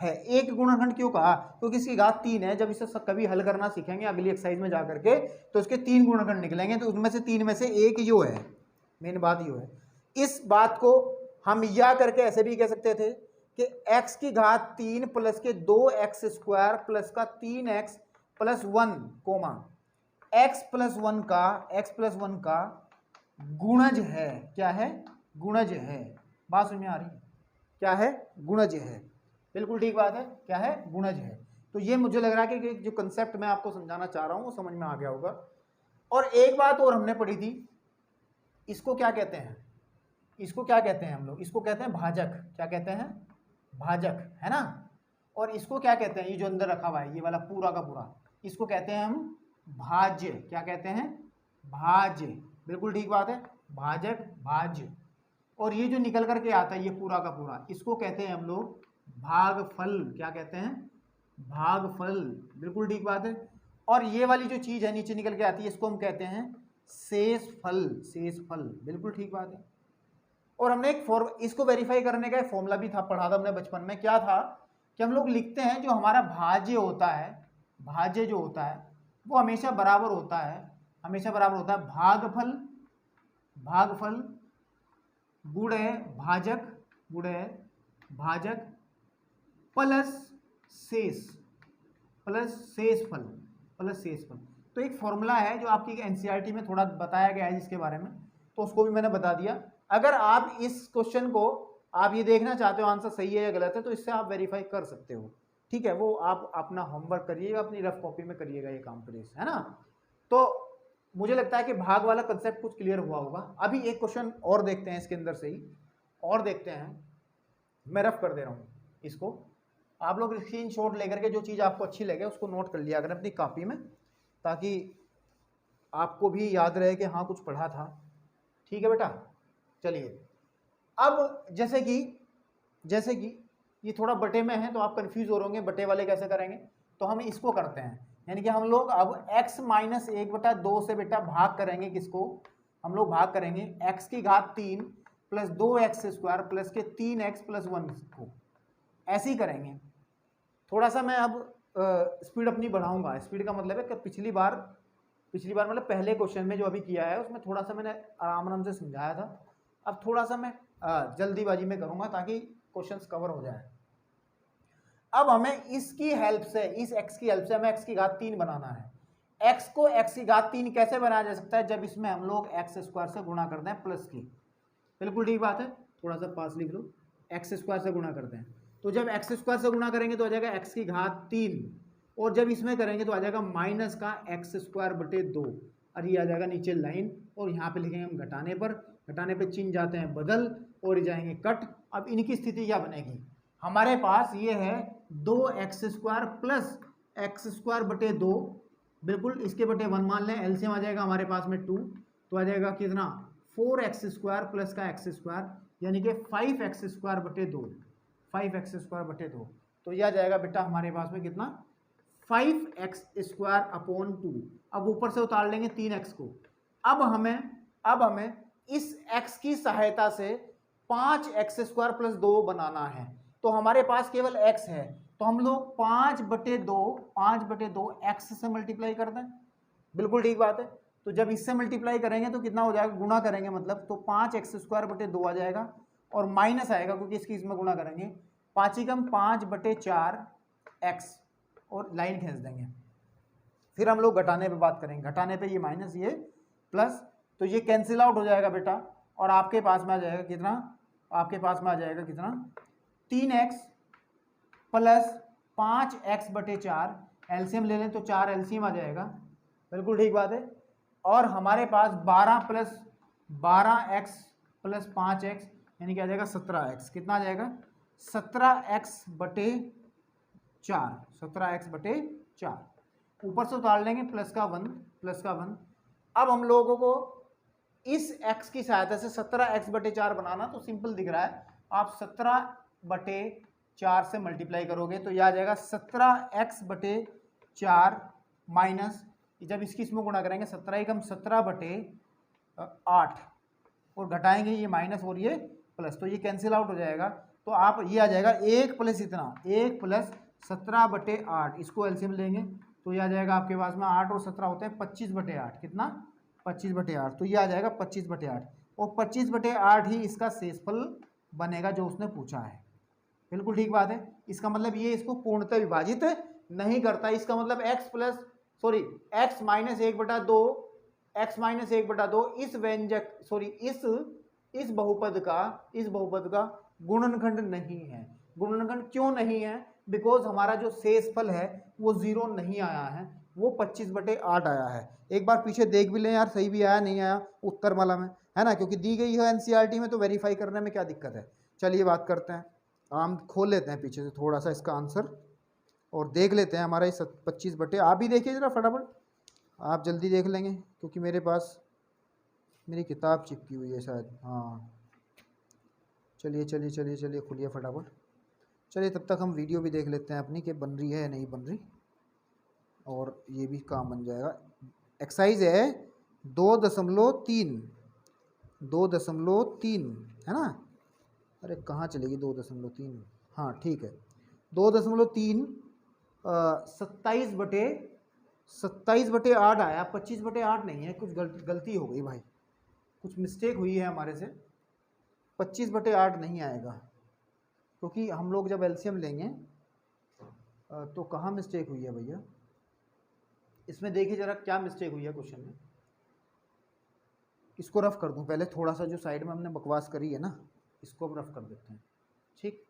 है। एक गुणनखंड क्यों कहा? क्योंकि इसकी घात 3 है। जब इसे कभी हल करना सीखेंगे अगली एक्सरसाइज में जाकर के, तो इसके 3 गुणनखंड निकलेंगे, तो उसमें से 3 में से एक जो है, मेन बात ये है। इस बात को हम या करके ऐसे भी कह सकते थे कि x की घात 3 प्लस के 2x² प्लस का 3x प्लस 1 कोमा x + 1 का गुणज है। क्या है? गुणज है। बात समझ में आ रही है? क्या है? गुणज है, बिल्कुल ठीक बात है। क्या है? गुणज है। तो ये मुझे लग रहा है कि जो कंसेप्ट मैं आपको समझाना चाह रहा हूं वो समझ में आ गया होगा। और एक बात और हमने पढ़ी थी, इसको क्या कहते हैं? इसको क्या कहते हैं हम लोग? इसको कहते हैं भाजक। क्या कहते हैं? भाजक, है ना। और इसको क्या कहते हैं? ये जो अंदर रखा हुआ है ये वाला पूरा का पूरा, इसको कहते हैं हम भाज्य। क्या कहते हैं? भाज्य, बिल्कुल ठीक बात है। भाजक, भाज्य। और ये जो निकल करके आता है ये पूरा का पूरा, इसको कहते हैं हम लोग भागफल। क्या कहते हैं? भागफल, बिल्कुल ठीक बात है। और ये वाली जो चीज है नीचे निकल के आती है, इसको हम कहते हैं शेषफल। शेषफल, बिल्कुल ठीक बात है। और हमने इसको वेरीफाई करने का एक फॉर्मूला भी था, पढ़ा था हमने बचपन में। क्या था कि हम लोग लिखते हैं जो हमारा भाज्य होता है, भाज्य जो होता है वो हमेशा बराबर होता है, हमेशा बराबर होता है भागफल, भागफल गुणे भाजक, गुणे भाजक प्लस शेष, प्लस शेषफल, प्लस शेषफल। तो एक फॉर्मूला है जो आपकी एनसीईआरटी में थोड़ा बताया गया है जिसके बारे में, तो उसको भी मैंने बता दिया। अगर आप इस क्वेश्चन को आप ये देखना चाहते हो आंसर सही है या गलत है, तो इससे आप वेरीफाई कर सकते हो, ठीक है। वो आप अपना होमवर्क करिएगा, अपनी रफ कॉपी में करिएगा ये काम प्लीज, है ना। तो मुझे लगता है कि भाग वाला कंसेप्ट कुछ क्लियर हुआ होगा। अभी एक क्वेश्चन और देखते हैं इसके अंदर से ही, और देखते हैं। मैं रफ कर दे रहा हूँ इसको, आप लोग स्क्रीनशॉट लेकर के जो चीज़ आपको अच्छी लगे उसको नोट कर लिया करें अपनी कॉपी में, ताकि आपको भी याद रहे कि हाँ कुछ पढ़ा था, ठीक है बेटा। चलिए, अब जैसे कि ये थोड़ा बटे में है तो आप कंफ्यूज हो रहे होंगे बटे वाले कैसे करेंगे, तो हम इसको करते हैं। यानी कि हम लोग अब x - 1/2 से बेटा भाग करेंगे, किसको? हम लोग भाग करेंगे x की घात 3 प्लस 2x² प्लस के 3x प्लस 1 को, ऐसे ही करेंगे। थोड़ा सा मैं अब स्पीड अपनी बढ़ाऊंगा। स्पीड का मतलब है कि पिछली बार मतलब पहले क्वेश्चन में जो अभी किया है उसमें थोड़ा सा मैंने आराम से समझाया था, अब थोड़ा सा मैं जल्दीबाजी में करूँगा ताकि क्वेश्चंस कवर हो जाए। अब हमें इसकी हेल्प से, इस x की हेल्प से हमें x की घात 3 बनाना है। x को x की घात 3 कैसे बनाया जा सकता है? जब इसमें हम लोग x स्क्वायर से गुणा करते हैं प्लस की। बिल्कुल ठीक बात है, थोड़ा सा पास लिख लो, x स्क्वायर से गुणा करते हैं। तो जब x स्क्वायर से गुणा करेंगे तो आ जाएगा x की घात 3, और जब इसमें करेंगे तो आ जाएगा माइनस का x स्क्वायर बटे 2, और ये आ जाएगा नीचे लाइन, और यहाँ पे लिखेंगे हम घटाने पर, घटाने पे चिन्ह जाते हैं बदल और ये जाएंगे कट। अब इनकी स्थिति क्या बनेगी? हमारे पास ये है 2x square plus x square बटे 2, बिल्कुल इसके बटे 1 मान लें, एलसीएम आ जाएगा हमारे पास में 2, तो आ जाएगा कितना 4x स्क्वायर प्लस का x स्क्वायर, यानी कि 5x स्क्वायर बटे 2, 5x स्क्वायर बटे 2। तो यह आ जाएगा बेटा हमारे पास में कितना 5x स्क्वायर अपॉन 2। अब ऊपर से उतार लेंगे 3x को। अब हमें इस x की सहायता से 5x स्क्वायर प्लस 2 बनाना है। तो हमारे पास केवल x है, तो हम लोग 5/2 x से मल्टीप्लाई कर दें। बिल्कुल ठीक बात है। तो जब इससे मल्टीप्लाई करेंगे तो कितना हो जाएगा, गुणा करेंगे मतलब, तो 5x स्क्वायर बटे 2 आ जाएगा, और माइनस आएगा क्योंकि इसकी इसमें गुणा करेंगे, 5×5/4 x, और लाइन खींच देंगे। फिर हम लोग घटाने पे बात करेंगे, घटाने पे ये माइनस ये प्लस, तो ये कैंसिल आउट हो जाएगा बेटा, और आपके पास में आ जाएगा कितना, आपके पास में आ जाएगा कितना 3x प्लस 5x/4, एलसीएम ले लें तो 4 एलसीएम आ जाएगा। बिल्कुल ठीक बात है। और हमारे पास 12x प्लस 5x, यानी क्या आ जाएगा 17x। कितना आ जाएगा 17x/4, 17x/4। ऊपर से उतार लेंगे प्लस का 1, प्लस का 1। अब हम लोगों को इस x की सहायता से 17x/4 बनाना, तो सिंपल दिख रहा है, आप 17/4 से मल्टीप्लाई करोगे तो यह आ जाएगा 17x/4 माइनस, जब इसकी इसमें गुणा करेंगे 17×17/8, और घटाएंगे ये माइनस और ये प्लस, तो ये कैंसिल आउट हो जाएगा। तो आप ये आ जाएगा 1 प्लस इतना, 1 प्लस 17/8, इसको एलसीएम लेंगे तो ये आ जाएगा आपके पास में 8 और 17 होते हैं 25/8। कितना 25/8, तो ये आ जाएगा 25/8, और 25/8 ही इसका शेषफल बनेगा जो उसने पूछा है। बिल्कुल ठीक बात है। इसका मतलब ये इसको पूर्णतः विभाजित नहीं करता। इसका मतलब x माइनस 1/2 इस व्यंजक इस बहुपद का गुणनखंड नहीं है। गुणनखंड क्यों नहीं है? बिकॉज हमारा जो शेषफल है वो 0 नहीं आया है, वो 25/8 आया है। एक बार पीछे देख भी लें यार, सही भी आया नहीं आया उत्तर वाला में, है ना, क्योंकि दी गई है एनसीईआरटी में, तो वेरीफाई करने में क्या दिक्कत है। चलिए बात करते हैं, हम खोल लेते हैं पीछे से थोड़ा सा इसका आंसर और देख लेते हैं हमारा इस 25/, आप भी देखिए जरा फटाफट, आप जल्दी देख लेंगे क्योंकि मेरे पास मेरी किताब चिपकी हुई है शायद। हाँ चलिए चलिए चलिए चलिए खुलिए फटाफट। चलिए तब तक हम वीडियो भी देख लेते हैं अपनी कि बन रही है या नहीं बन रही, और ये भी काम बन जाएगा। एक्सरसाइज है 2.3 है ना, अरे कहाँ चलेगी 2.3, हाँ ठीक है 2.3 27/8 आया, 25/8 नहीं है, कुछ गलती हो गई भाई, कुछ मिस्टेक हुई है हमारे से, 25/8 नहीं आएगा, क्योंकि हम लोग जब एलसीएम लेंगे तो कहाँ मिस्टेक हुई है भैया, इसमें देखिए जरा क्या मिस्टेक हुई है क्वेश्चन में। इसको रफ कर दूं पहले, थोड़ा सा जो साइड में हमने बकवास करी है ना, इसको अब रफ कर देते हैं। ठीक,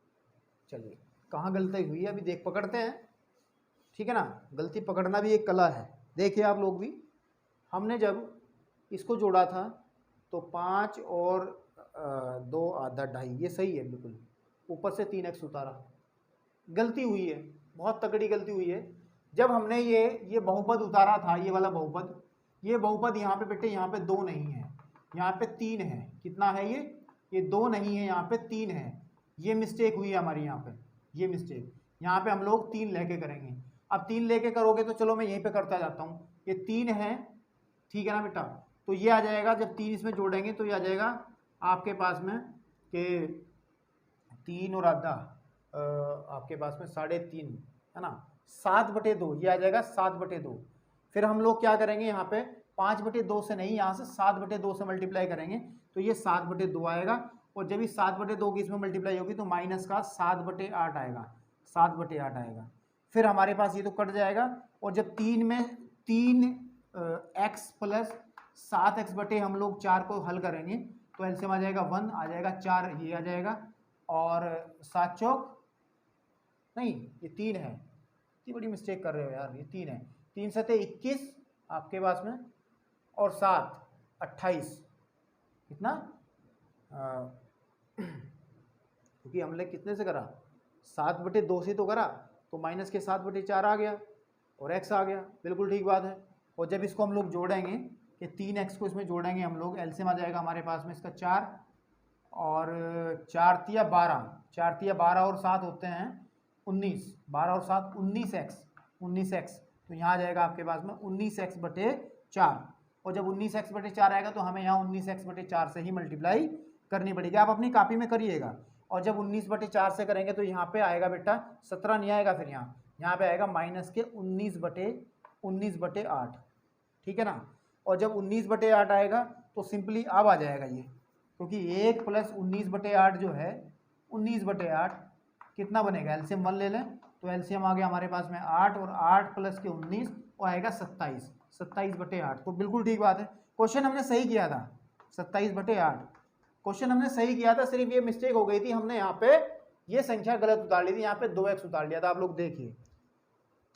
चलिए कहाँ गलती हुई है अभी देख पकड़ते हैं, ठीक है ना। गलती पकड़ना भी एक कला है। देखिए आप लोग भी, हमने जब इसको जोड़ा था तो 5 और 2 आधा 2.5, ये सही है बिल्कुल, ऊपर से 3x उतारा, गलती हुई है, बहुत तगड़ी गलती हुई है। जब हमने ये बहुपद उतारा था, ये वाला बहुपद, ये बहुपद यहाँ पे बेटे, यहाँ पे 2 नहीं है, यहाँ पे 3 है। कितना है ये 2 नहीं है, यहाँ पे 3 है। ये मिस्टेक हुई है हमारी यहाँ पे, ये मिस्टेक, यहाँ पे हम लोग 3 लेके करेंगे। अब 3 लेके करोगे तो चलो मैं यहीं पे करता जाता हूँ, ये 3 है, ठीक है ना बेटा। तो ये आ जाएगा, जब 3 इसमें जोड़ेंगे तो ये आ जाएगा आपके पास में कि 3 और आधा आपके पास में 3.5 है ना, 7/2, ये आ जाएगा 7/2। फिर हम लोग क्या करेंगे, यहाँ पे 5/2 से नहीं, यहाँ से 7/2 से मल्टीप्लाई करेंगे तो ये 7/2 आएगा, और जब भी 7/2 की इसमें मल्टीप्लाई होगी तो माइनस का 7/8 आएगा, 7/8 आएगा। फिर हमारे पास ये तो कट जाएगा, और जब 3 में 3x प्लस 7x बटे हम लोग 4 को हल करेंगे तो एलसीएम आ जाएगा 1, आ जाएगा 4, ये आ जाएगा, और 7 चौक नहीं, ये 3 है, इतनी बड़ी मिस्टेक कर रहे हो यार, ये 3 है, 3 सते 21 आपके पास में, और 7 28, कितना क्योंकि हमने कितने से करा, 7/2 से तो करा, तो माइनस के 7/4 आ गया और x आ गया, बिल्कुल ठीक बात है। और जब इसको हम लोग जोड़ेंगे कि 3x को इसमें जोड़ेंगे हम लोग, एलसीएम आ जाएगा हमारे पास में इसका 4, और 4 तिया 12, 4 तिया 12 और 7 होते हैं 19, 12 और 7 19x, तो यहाँ आ जाएगा आपके पास में 19x/4, और जब 19x/4 आएगा तो हमें यहाँ 19x/4 से ही मल्टीप्लाई करनी पड़ेगी। आप अपनी कॉपी में करिएगा, और जब 19/4 से करेंगे तो यहाँ पे आएगा बेटा 17 नहीं आएगा, फिर यहाँ पे आएगा माइनस के 19/8, ठीक है ना। और जब 19/8 आएगा तो सिंपली अब आ जाएगा ये, क्योंकि 1 + 19/8 जो है 19/8 कितना बनेगा, एलसीएम 1 ले लें तो एलसीएम आ गया हमारे पास में 8, और 8 + के 19 और आएगा 27, 27/8, तो बिल्कुल ठीक बात है। क्वेश्चन हमने सही किया था, 27/8 क्वेश्चन हमने सही किया था, सिर्फ ये मिस्टेक हो गई थी, हमने यहाँ पे ये संख्या गलत उतार ली थी, यहाँ पे 2x उतार लिया था। आप लोग देखिए,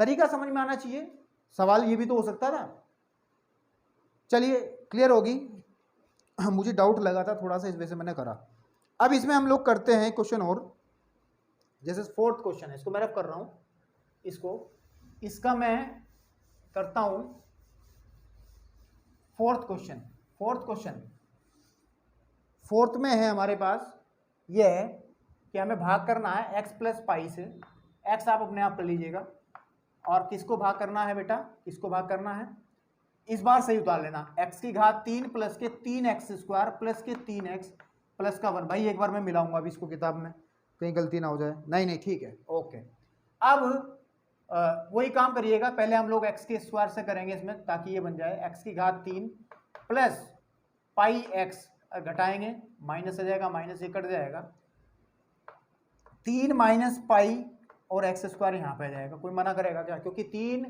तरीका समझ में आना चाहिए, सवाल ये भी तो हो सकता था। चलिए क्लियर होगी, मुझे डाउट लगा था थोड़ा सा, इस वजह से मैंने करा। अब इसमें हम लोग करते हैं क्वेश्चन, और जैसे 4th क्वेश्चन है, इसको मैं रफ कर रहा हूँ, इसका मैं करता हूँ 4th क्वेश्चन। 4th में है हमारे पास ये है कि हमें भाग करना है x + पाई से, x आप अपने आप कर लीजिएगा, और किसको भाग करना है बेटा, किसको भाग करना है, इस बार सही उतार लेना, x की घात 3 + के 3x² + के 3x + का 1। भाई एक बार मैं मिलाऊंगा अभी इसको किताब में, कहीं गलती ना हो जाए, नहीं ठीक है, ओके। अब वही काम करिएगा, पहले हम लोग x के स्क्वायर से करेंगे इसमें, ताकि ये बन जाए x की घात 3 + पाई x, घटाएंगे माइनस आ जाएगा, माइनस ये कट जाएगा, 3 - पाई और x² यहाँ पे आ जाएगा। कोई मना करेगा क्या, क्योंकि 3,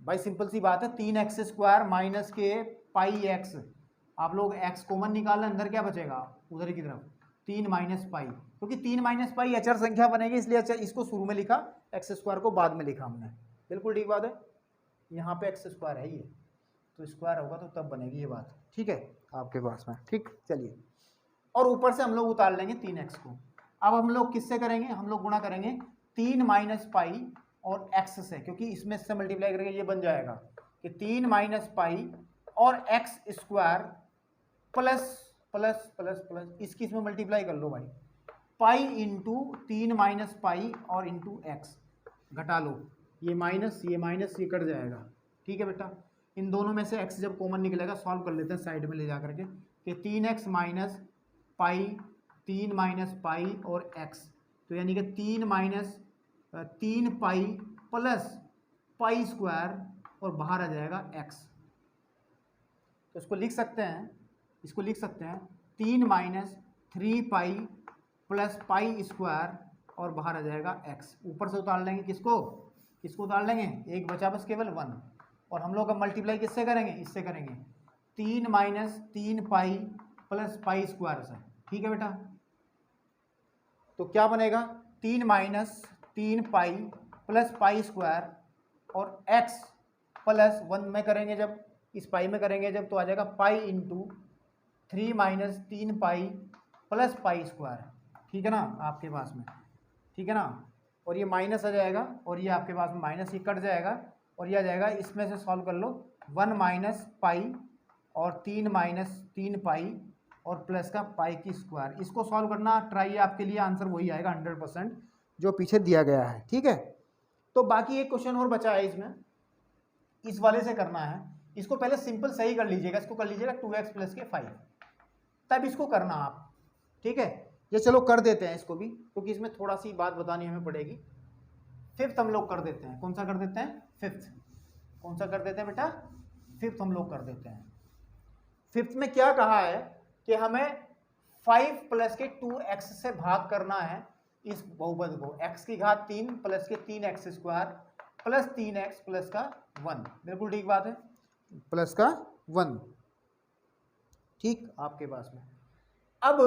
भाई सिंपल सी बात है, 3x² - के पाई x, आप लोग x कॉमन निकालना, अंदर क्या बचेगा उधर की तरफ, 3 - पाई, क्योंकि 3 - पाई अचर संख्या बनेगी, इसलिए अचर इसको शुरू में लिखा, x² को बाद में लिखा हमने, बिल्कुल ठीक बात है। यहाँ पे x² है ये, तो स्क्वायर होगा तो तब बनेगी ये बात, ठीक है आपके पास में, ठीक। चलिए, और ऊपर से हम लोग उतार लेंगे 3x को। अब हम लोग किससे करेंगे, हम लोग गुणा करेंगे 3 - पाई और x से, क्योंकि इसमें से मल्टीप्लाई करके ये बन जाएगा कि 3 - पाई और x² प्लस इसकी इसमें मल्टीप्लाई कर लो भाई, पाई इंटू 3 - पाई और इंटू x, घटा लो, ये माइनस ये कट जाएगा, ठीक है बेटा। इन दोनों में से x जब कॉमन निकलेगा, सॉल्व कर लेते हैं साइड में ले जा करके, कि 3x - पाई, 3 - पाई और x, तो यानी कि 3 पाई प्लस पाई स्क्वायर, और बाहर आ जाएगा x, तो इसको लिख सकते हैं 3 - 3 पाई प्लस पाई स्क्वायर, और बाहर आ जाएगा x। ऊपर से उतार लेंगे किसको उतार लेंगे, एक बचा बस केवल 1, और हम लोग अब मल्टीप्लाई किससे करेंगे, इससे करेंगे, 3 - 3 पाई प्लस पाई स्क्वायर से, ठीक है बेटा। तो क्या बनेगा, 3 - 3 पाई प्लस पाई स्क्वायर और x + 1 में करेंगे जब, इस पाई में करेंगे जब, तो आ जाएगा pi into 3 - 3 pi plus pi square, ठीक है ना आपके पास में, ठीक है ना। और ये माइनस आ जाएगा, और ये आपके पास में माइनस, ये कट जाएगा, और ये आ जाएगा, इसमें से सॉल्व कर लो, 1 - पाई और 3 - 3 पाई और प्लस का पाई की स्क्वायर। इसको सॉल्व करना ट्राई, आपके लिए आंसर वही आएगा 100% जो पीछे दिया गया है, ठीक है। तो बाकी एक क्वेश्चन और बचा है इसमें, इस वाले से करना है, इसको पहले सिंपल सही कर लीजिएगा, इसको कर लीजिएगा 2x + के 5, तब इसको करना आप, ठीक है। ये चलो कर देते हैं इसको भी, क्योंकि इसमें थोड़ा सी बात बतानी हमें पड़ेगी। 5th हम लोग कर देते हैं, कौन सा कर देते हैं, 5th, कौन सा कर देते हैं बेटा, 5th हम लोग कर देते हैं। 5th में क्या कहा है कि हमें 5 प्लस के 2x से भाग करना है इस बहुपद को, x की घात 3 प्लस के 3x square plus 3x plus का 1, बिल्कुल ठीक बात है, प्लस का 1, ठीक आपके पास में। अब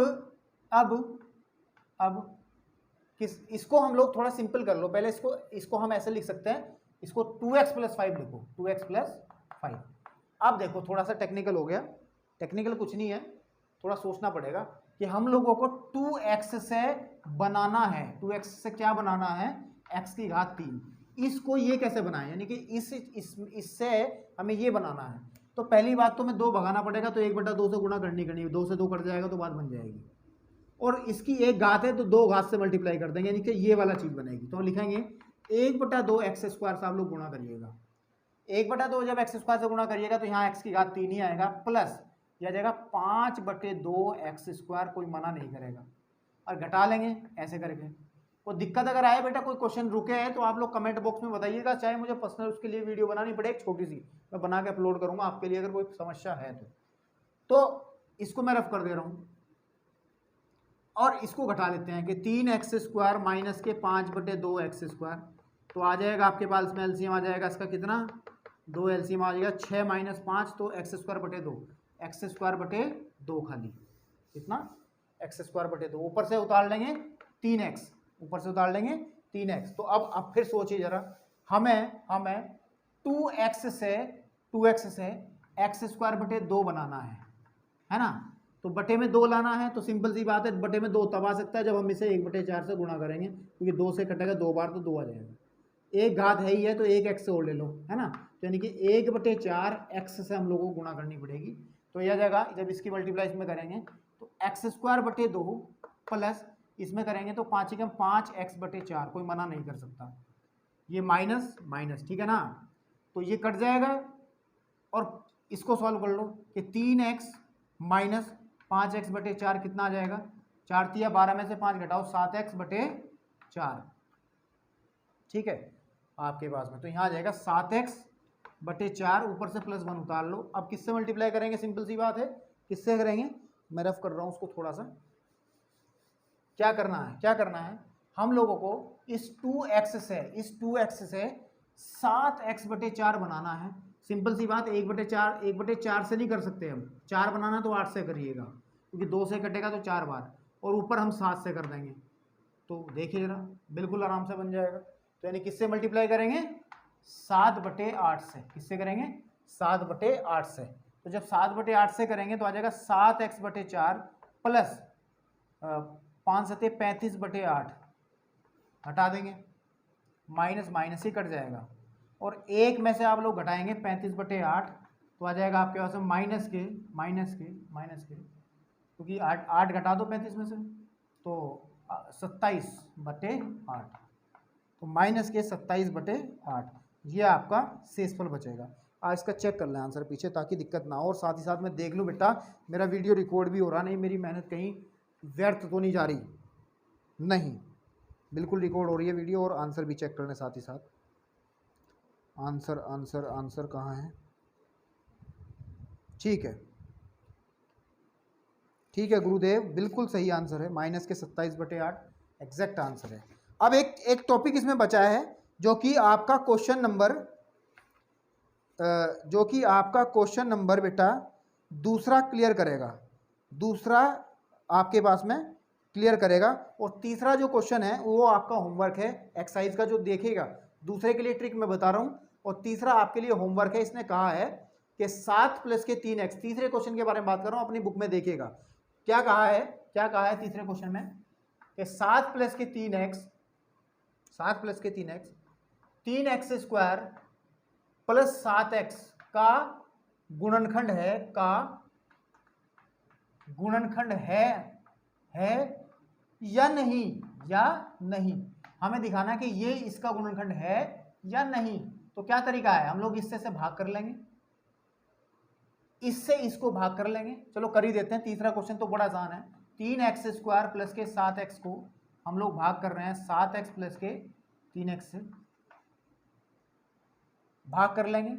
इसको हम लोग थोड़ा सिंपल कर लो, पहले इसको हम ऐसे लिख सकते हैं, इसको 2x प्लस 5 लिखो, 2x प्लस 5। अब देखो थोड़ा सा टेक्निकल हो गया, टेक्निकल कुछ नहीं है, थोड़ा सोचना पड़ेगा कि हम लोगों को 2x से बनाना है, 2x से क्या बनाना है, x की घात 3, इसको ये कैसे बनाएं, यानी कि इससे हमें ये बनाना है। तो पहली बात तो हमें 2 भगाना पड़ेगा, तो 1/2 से गुणा करनी, 2 से 2 कट जाएगा तो बात बन जाएगी, और इसकी एक घात है तो 2 घात से मल्टीप्लाई कर देंगे, यानी कि ये वाला चीज बनेगी। तो लिखेंगे 1/2 एक्स स्क्वायर से आप लोग गुणा करिएगा, 1/2 जब एक्स स्क्वायर से गुणा करिएगा तो यहाँ एक्स की घात 3 ही आएगा, प्लस यह आ जाएगा 5/2 एक्स स्क्वायर, कोई मना नहीं करेगा, और घटा लेंगे ऐसे करके। कोई दिक्कत अगर आए बेटा, कोई क्वेश्चन रुके हैं तो आप लोग कमेंट बॉक्स में बताइएगा, चाहे मुझे पर्सनल उसके लिए वीडियो बनानी पड़े एक छोटी सी, मैं बना के अपलोड करूंगा आपके लिए अगर कोई समस्या है तो इसको मैं रफ कर दे रहा हूँ, और इसको घटा लेते हैं कि 3x स्क्वायर माइनस के 5/2 एक्स स्क्वायर, तो आ जाएगा आपके पास में एलसीएम आ जाएगा इसका कितना, 2 एलसीएम आ जाएगा 6 - 5 तो एक्स स्क्वायर बटे 2 खाली कितना, एक्स स्क्वायर बटे 2, ऊपर से उतार लेंगे 3x, ऊपर से उतार लेंगे 3x। तो अब फिर सोचिए जरा, हमें 2x से एक्स स्क्वायर बटे 2 बनाना है ना, तो बटे में 2 लाना है, तो सिंपल सी बात है, बटे में 2 तब आ सकता है जब हम इसे 1/4 से गुणा करेंगे, क्योंकि 2 से कटेगा 2 बार तो 2 आ जाएगा, एक घात है ही है तो एक एक्स से और ले लो, है ना, तो यानी कि 1/4 एक्स से हम लोगों को गुणा करनी पड़ेगी। तो यह जगह जब इसकी मल्टीप्लाई इसमें करेंगे तो एक्स स्क्वायर बटे 2 प्लस इसमें करेंगे तो 5x/4, कोई मना नहीं कर सकता, ये माइनस माइनस, ठीक है ना, तो ये कट जाएगा, और इसको सॉल्व कर लो कि 3x माइनस 5x/4 कितना आ जाएगा, 4 तिया 12 में से 5 घटाओ 7x/4, ठीक है आपके पास में, तो यहाँ आ जाएगा 7x/4, ऊपर से +1 उतार लो। अब किससे मल्टीप्लाई करेंगे, सिंपल सी बात है, किससे करेंगे, मैं रफ कर रहा हूँ उसको थोड़ा सा, क्या करना है हम लोगों को इस 2x से 7x/4 बनाना है। सिंपल सी बात, 1/4 से नहीं कर सकते हम, 4 बनाना तो 8 से करिएगा, क्योंकि 2 से कटेगा तो 4 बार, और ऊपर हम 7 से कर देंगे, तो देखिए जरा बिल्कुल आराम से बन जाएगा। तो यानी किससे मल्टीप्लाई करेंगे, 7/8 से, किससे करेंगे, 7/8 से। तो जब 7/8 से करेंगे तो आ जाएगा 7x/4 प्लस 5 × 7 = 35/8, हटा देंगे, माइनस माइनस ही कट जाएगा, और एक में से आप लोग घटाएंगे 35/8, तो आ जाएगा आपके पास माइनस के, क्योंकि 8 घटा दो 35 में से तो 27/8, तो माइनस के 27/8, ये आपका शेषफल बचेगा। आज इसका चेक कर लें आंसर पीछे, ताकि दिक्कत ना हो, और साथ ही साथ मैं देख लूँ बेटा मेरा वीडियो रिकॉर्ड भी हो रहा, नहीं मेरी मेहनत कहीं व्यर्थ तो नहीं जा रही, नहीं बिल्कुल रिकॉर्ड हो रही है वीडियो, और आंसर भी चेक कर लें साथ ही साथ। आंसर कहाँ है, ठीक है गुरुदेव, बिल्कुल सही आंसर है, माइनस के 27/8 एग्जैक्ट आंसर है। अब एक टॉपिक इसमें बचा है जो कि आपका क्वेश्चन नंबर बेटा दूसरा क्लियर करेगा, दूसरा आपके पास में क्लियर करेगा, और तीसरा जो क्वेश्चन है वो आपका होमवर्क है एक्सरसाइज का, जो देखेगा दूसरे के लिए ट्रिक मैं बता रहा हूँ, और तीसरा आपके लिए होमवर्क है। इसने कहा है कि 7 + के 3x, तीसरे क्वेश्चन के बारे में बात कर रहा हूँ, अपनी बुक में देखिएगा क्या कहा है तीसरे क्वेश्चन में, कि 7 + के 3x 3x square plus 7x का गुणनखंड है या नहीं, हमें दिखाना कि ये इसका गुणनखंड है या नहीं। तो क्या तरीका है, हम लोग इससे भाग कर लेंगे, इससे इसको भाग कर लेंगे, चलो कर ही देते हैं। तीसरा क्वेश्चन तो बड़ा आसान है, 3x स्क्वायर प्लस के 7x को हम लोग भाग कर रहे हैं 7x प्लस के 3x से, भाग कर लेंगे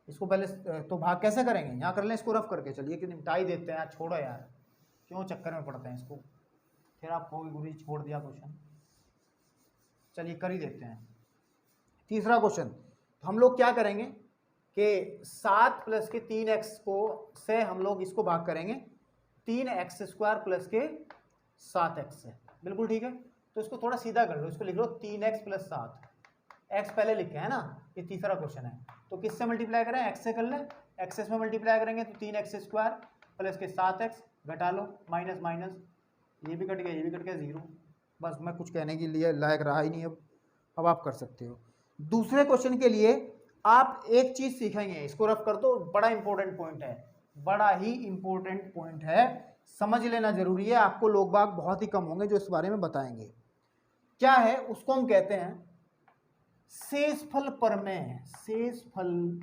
इसको। पहले तो भाग कैसे करेंगे, यहाँ कर लें इसको रफ करके, चलिए कि निपटा ही देते हैं यार, छोड़ो यार, क्यों चक्कर में पड़ते हैं इसको, फिर आप कहोगे गुरु जी छोड़ दिया क्वेश्चन। चलिए कर ही देते हैं। तीसरा क्वेश्चन, तो हम लोग क्या करेंगे कि 7 प्लस के 3x को से हम लोग इसको भाग करेंगे 3x² प्लस के 7x से। बिल्कुल ठीक है। तो इसको थोड़ा सीधा कर लो, इसको लिख लो 3x प्लस 7, x पहले लिखे है ना, ये तीसरा क्वेश्चन है। तो किससे मल्टीप्लाई करें, x से कर लें, एक्सेस में मल्टीप्लाई करेंगे तो 3x² प्लस के 7x, घटा लो, माइनस माइनस, ये भी कट गया, ये भी कट गया, 0। बस मैं कुछ कहने के लिए लायक रहा ही नहीं अब आप कर सकते हो। दूसरे क्वेश्चन के लिए आप एक चीज़ सीखेंगे, इसको रफ कर दो, बड़ा इंपॉर्टेंट पॉइंट है, बड़ा ही इंपॉर्टेंट पॉइंट है, समझ लेना जरूरी है। आपको लोग बाग बहुत ही कम होंगे जो इस बारे में बताएंगे। क्या है, उसको हम कहते हैं शेषफल प्रमेय, शेषफल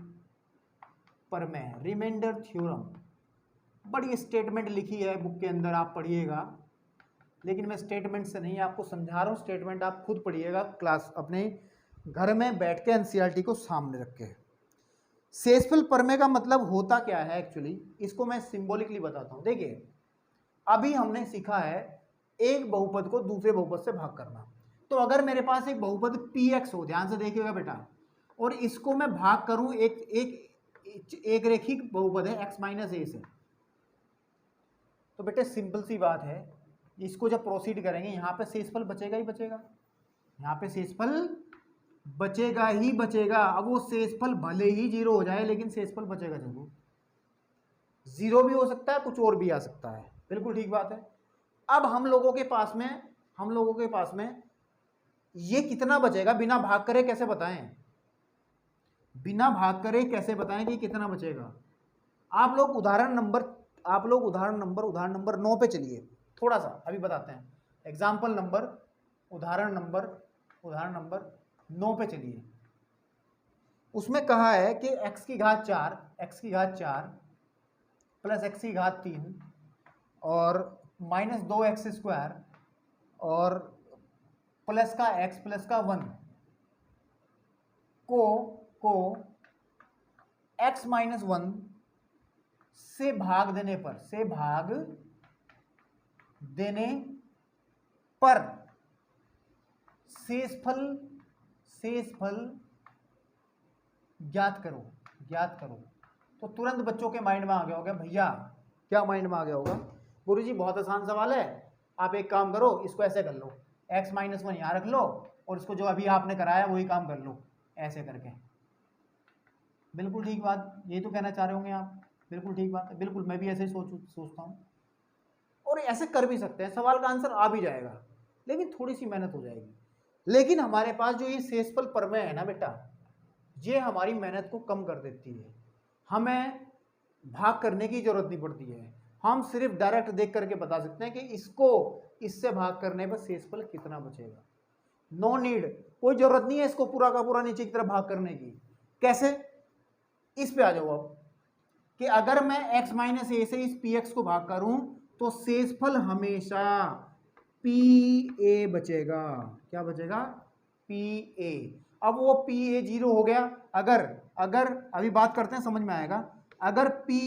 प्रमेय, रिमाइंडर थ्योरम। बड़ी स्टेटमेंट लिखी है बुक के अंदर, आप पढ़िएगा, लेकिन मैं स्टेटमेंट से नहीं आपको समझा रहा हूँ, स्टेटमेंट आप खुद पढ़िएगा क्लास अपने घर में बैठ के एनसीईआरटी को सामने रख के। शेषफल प्रमेय का मतलब होता क्या है एक्चुअली, इसको मैं सिंबॉलिकली बताता हूँ। देखिए अभी हमने सीखा है एक बहुपद को दूसरे बहुपद से भाग करना। तो अगर मेरे पास एक बहुपद px हो, ध्यान से देखिएगा बेटा, और इसको मैं भाग करूं एक रेखिक बहुपद है x माइनस ए से, तो बेटे सिंपल सी बात है, इसको जब प्रोसीड करेंगे यहाँ पे शेषफल बचेगा ही बचेगा, यहाँ पे शेषफल बचेगा ही बचेगा। अब वो शेषफल भले ही 0 हो जाए, लेकिन शेषफल बचेगा जरूर। 0 भी हो सकता है, कुछ और भी आ सकता है, बिल्कुल ठीक बात है। अब हम लोगों के पास में ये कितना बचेगा, बिना भाग करे कैसे बताएं, बिना भाग करे कैसे बताएं कि कितना बचेगा। आप लोग उदाहरण नंबर 9 पे चलिए, थोड़ा सा अभी बताते हैं। एग्जाम्पल नंबर उदाहरण नंबर 9 पे चलिए। उसमें कहा है कि x की घात 4 प्लस x की घात 3 और माइनस 2x² और प्लस का x प्लस का 1 को x माइनस 1 से भाग देने पर शेषफल ज्ञात करो। तो तुरंत बच्चों के माइंड में आ गया होगा, भैया क्या माइंड में आ गया होगा, गुरुजी बहुत आसान सवाल है, आप एक काम करो, इसको ऐसे कर लो, x माइनस 1 यहाँ रख लो और इसको जो अभी आपने कराया वही काम कर लो, ऐसे करके। बिल्कुल ठीक बात, यही तो कहना चाह रहे होंगे आप, बिल्कुल ठीक बात है, बिल्कुल मैं भी ऐसे ही सोचता हूँ, और ऐसे कर भी सकते हैं, सवाल का आंसर आ भी जाएगा, लेकिन थोड़ी सी मेहनत हो जाएगी। लेकिन हमारे पास जो ये शेषफल प्रमेय है ना बेटा, ये हमारी मेहनत को कम कर देती है, हमें भाग करने की जरूरत नहीं पड़ती है, हम सिर्फ डायरेक्ट देख करके बता सकते हैं कि इसको इससे भाग करने पर शेषफल कितना बचेगा। नो नीड, कोई जरूरत नहीं है इसको पूरा का पूरा नीचे की तरफ भाग करने की। कैसे, इस पे आ जाओ अब, कि अगर मैं x माइनस ए से इस px को भाग करूं तो शेषफल हमेशा pa बचेगा। क्या बचेगा, pa। अब वो pa 0 हो गया, अगर अभी बात करते हैं समझ में आएगा, अगर pa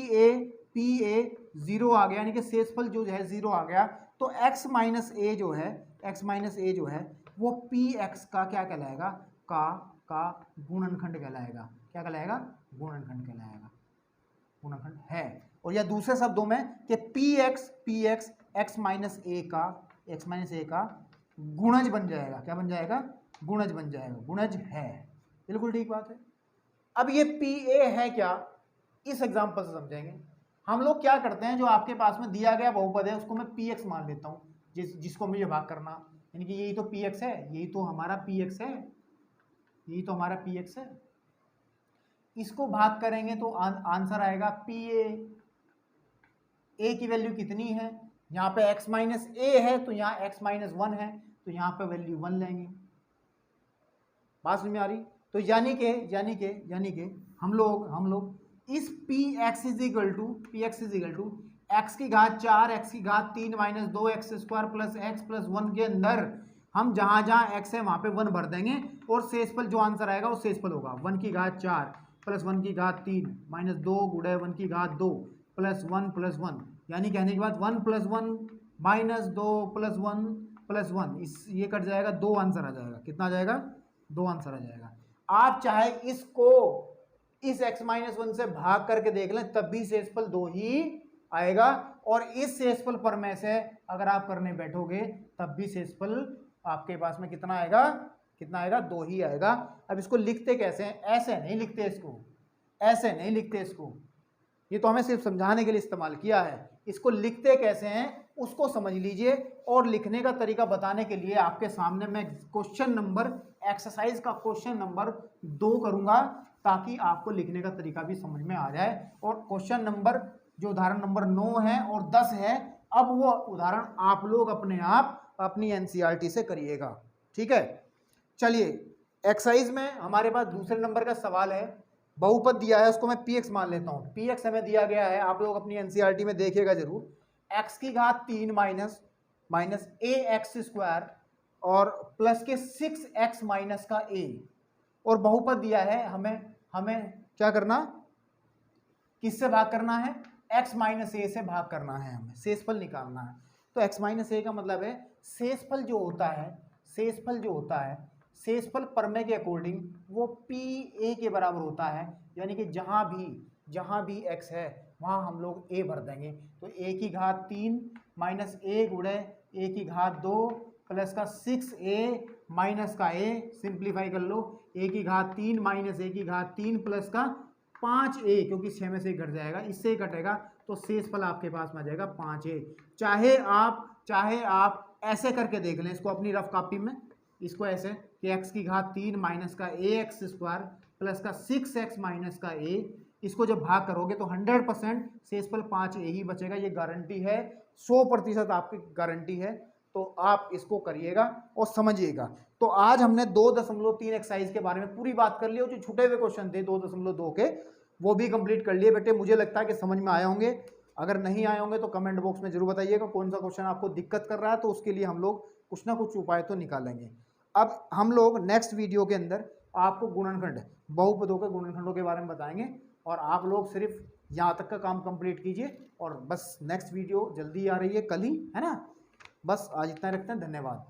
0 आ गया, यानी कि शेषफल जो है 0 आ गया, तो x माइनस ए जो है वो px का क्या कहलाएगा, का गुणनखंड कहलाएगा। क्या कहलाएगा, गुणनखंड कहलाएगा, गुणनखंड है। और या दूसरे शब्दों में कि px x माइनस ए का गुणज बन जाएगा। क्या बन जाएगा, गुणज बन जाएगा, गुणज है, बिल्कुल ठीक बात है। अब ये pa है क्या, इस एग्जांपल से समझेंगे। हम लोग क्या करते हैं, जो आपके पास में दिया गया बहुपद है उसको मैं px मान लेता हूँ, जिसको मुझे भाग करना, यानी कि यही तो px है, यही तो हमारा px है, इसको भाग करेंगे तो आंसर आएगा pa। a की वैल्यू कितनी है, यहाँ पे x माइनस ए है तो यहाँ x माइनस 1 है, तो यहाँ पे वैल्यू 1 लेंगे। बात समझ में आ रही, तो यानी के हम लोग इस px is equal to x की घात 4 x की घात 3 minus 2x² plus x plus 1 के अंदर हम जहां x है वहां पे 1 भर देंगे, और शेषफल जो आंसर आएगा वो शेषफल होगा 1 की घात 4 प्लस 1 की घात 3 माइनस 2 गुणे 1 की घात 2 प्लस 1 यानी कहने के बाद 1 + 1 - 2 + 1 + 1, इस ये कट जाएगा, 2 आंसर आ जाएगा। कितना आ जाएगा? 2 आंसर आ जाएगा। आप चाहे इसको इस x - 1 से भाग करके देख लें, तब भी शेषफल 2 ही आएगा, और इस शेषफल पर में से अगर आप करने बैठोगे तब भी शेषफल आपके पास में कितना आएगा? कितना आएगा? 2 ही आएगा। अब इसको लिखते कैसे हैं? ऐसे नहीं लिखते इसको, ऐसे नहीं लिखते इसको, ये तो हमें सिर्फ समझाने के लिए इस्तेमाल किया है। इसको लिखते कैसे हैं उसको समझ लीजिए, और लिखने का तरीका बताने के लिए आपके सामने मैं क्वेश्चन नंबर, एक्सरसाइज का क्वेश्चन नंबर 2 करूंगा, ताकि आपको लिखने का तरीका भी समझ में आ जाए। और क्वेश्चन नंबर जो उदाहरण नंबर 9 है और 10 है, अब वो उदाहरण आप लोग अपने आप अपनी एनसीईआरटी से करिएगा। ठीक है, चलिए एक्सरसाइज में हमारे पास दूसरे नंबर का सवाल है। बहुपद दिया है, उसको मैं px मान लेता हूं। px हमें दिया गया है, आप लोग अपनी एनसीईआरटी में देखिएगा जरूर, x³ माइनस ax² और प्लस के 6x माइनस का a, और बहुपद दिया है हमें क्या करना, किससे भाग करना है? x - a से भाग करना है, हमें शेषफल निकालना है। तो x - a का मतलब है शेषफल जो होता है, शेषफल जो होता है, शेषफल प्रमेय के अकॉर्डिंग वो p a के बराबर होता है, यानी कि जहां भी x है वहां हम लोग a भर देंगे। तो a³ माइनस a गुणे a² प्लस का 6a माइनस का a, सिंप्लीफाई कर लो, a³ माइनस a³ प्लस का 5a, क्योंकि 6 में से घट जाएगा, इससे ही कटेगा, तो शेषफल आपके पास में आ जाएगा 5a। चाहे आप ऐसे करके देख लें इसको अपनी रफ कॉपी में, इसको ऐसे कि x³ माइनस का ax² प्लस का 6x माइनस का a, इसको जब भाग करोगे तो 100% शेषफल 5a ही बचेगा। ये गारंटी है, 100% आपकी गारंटी है। तो आप इसको करिएगा और समझिएगा। तो आज हमने 2.3 एक्सरसाइज के बारे में पूरी बात कर ली, और जो छूटे हुए क्वेश्चन थे 2.2 के वो भी कंप्लीट कर लिए बेटे। मुझे लगता है कि समझ में आए होंगे। अगर नहीं आए होंगे तो कमेंट बॉक्स में जरूर बताइएगा कौन सा क्वेश्चन आपको दिक्कत कर रहा है, तो उसके लिए हम लोग कुछ ना कुछ उपाय तो निकालेंगे। अब हम लोग नेक्स्ट वीडियो के अंदर आपको गुणनखंड, बहुपदों के गुणनखंडों के बारे में बताएंगे, और आप लोग सिर्फ यहाँ तक का काम कंप्लीट कीजिए, और बस नेक्स्ट वीडियो जल्दी आ रही है, कल ही, है ना। बस आज इतना रखते हैं, धन्यवाद।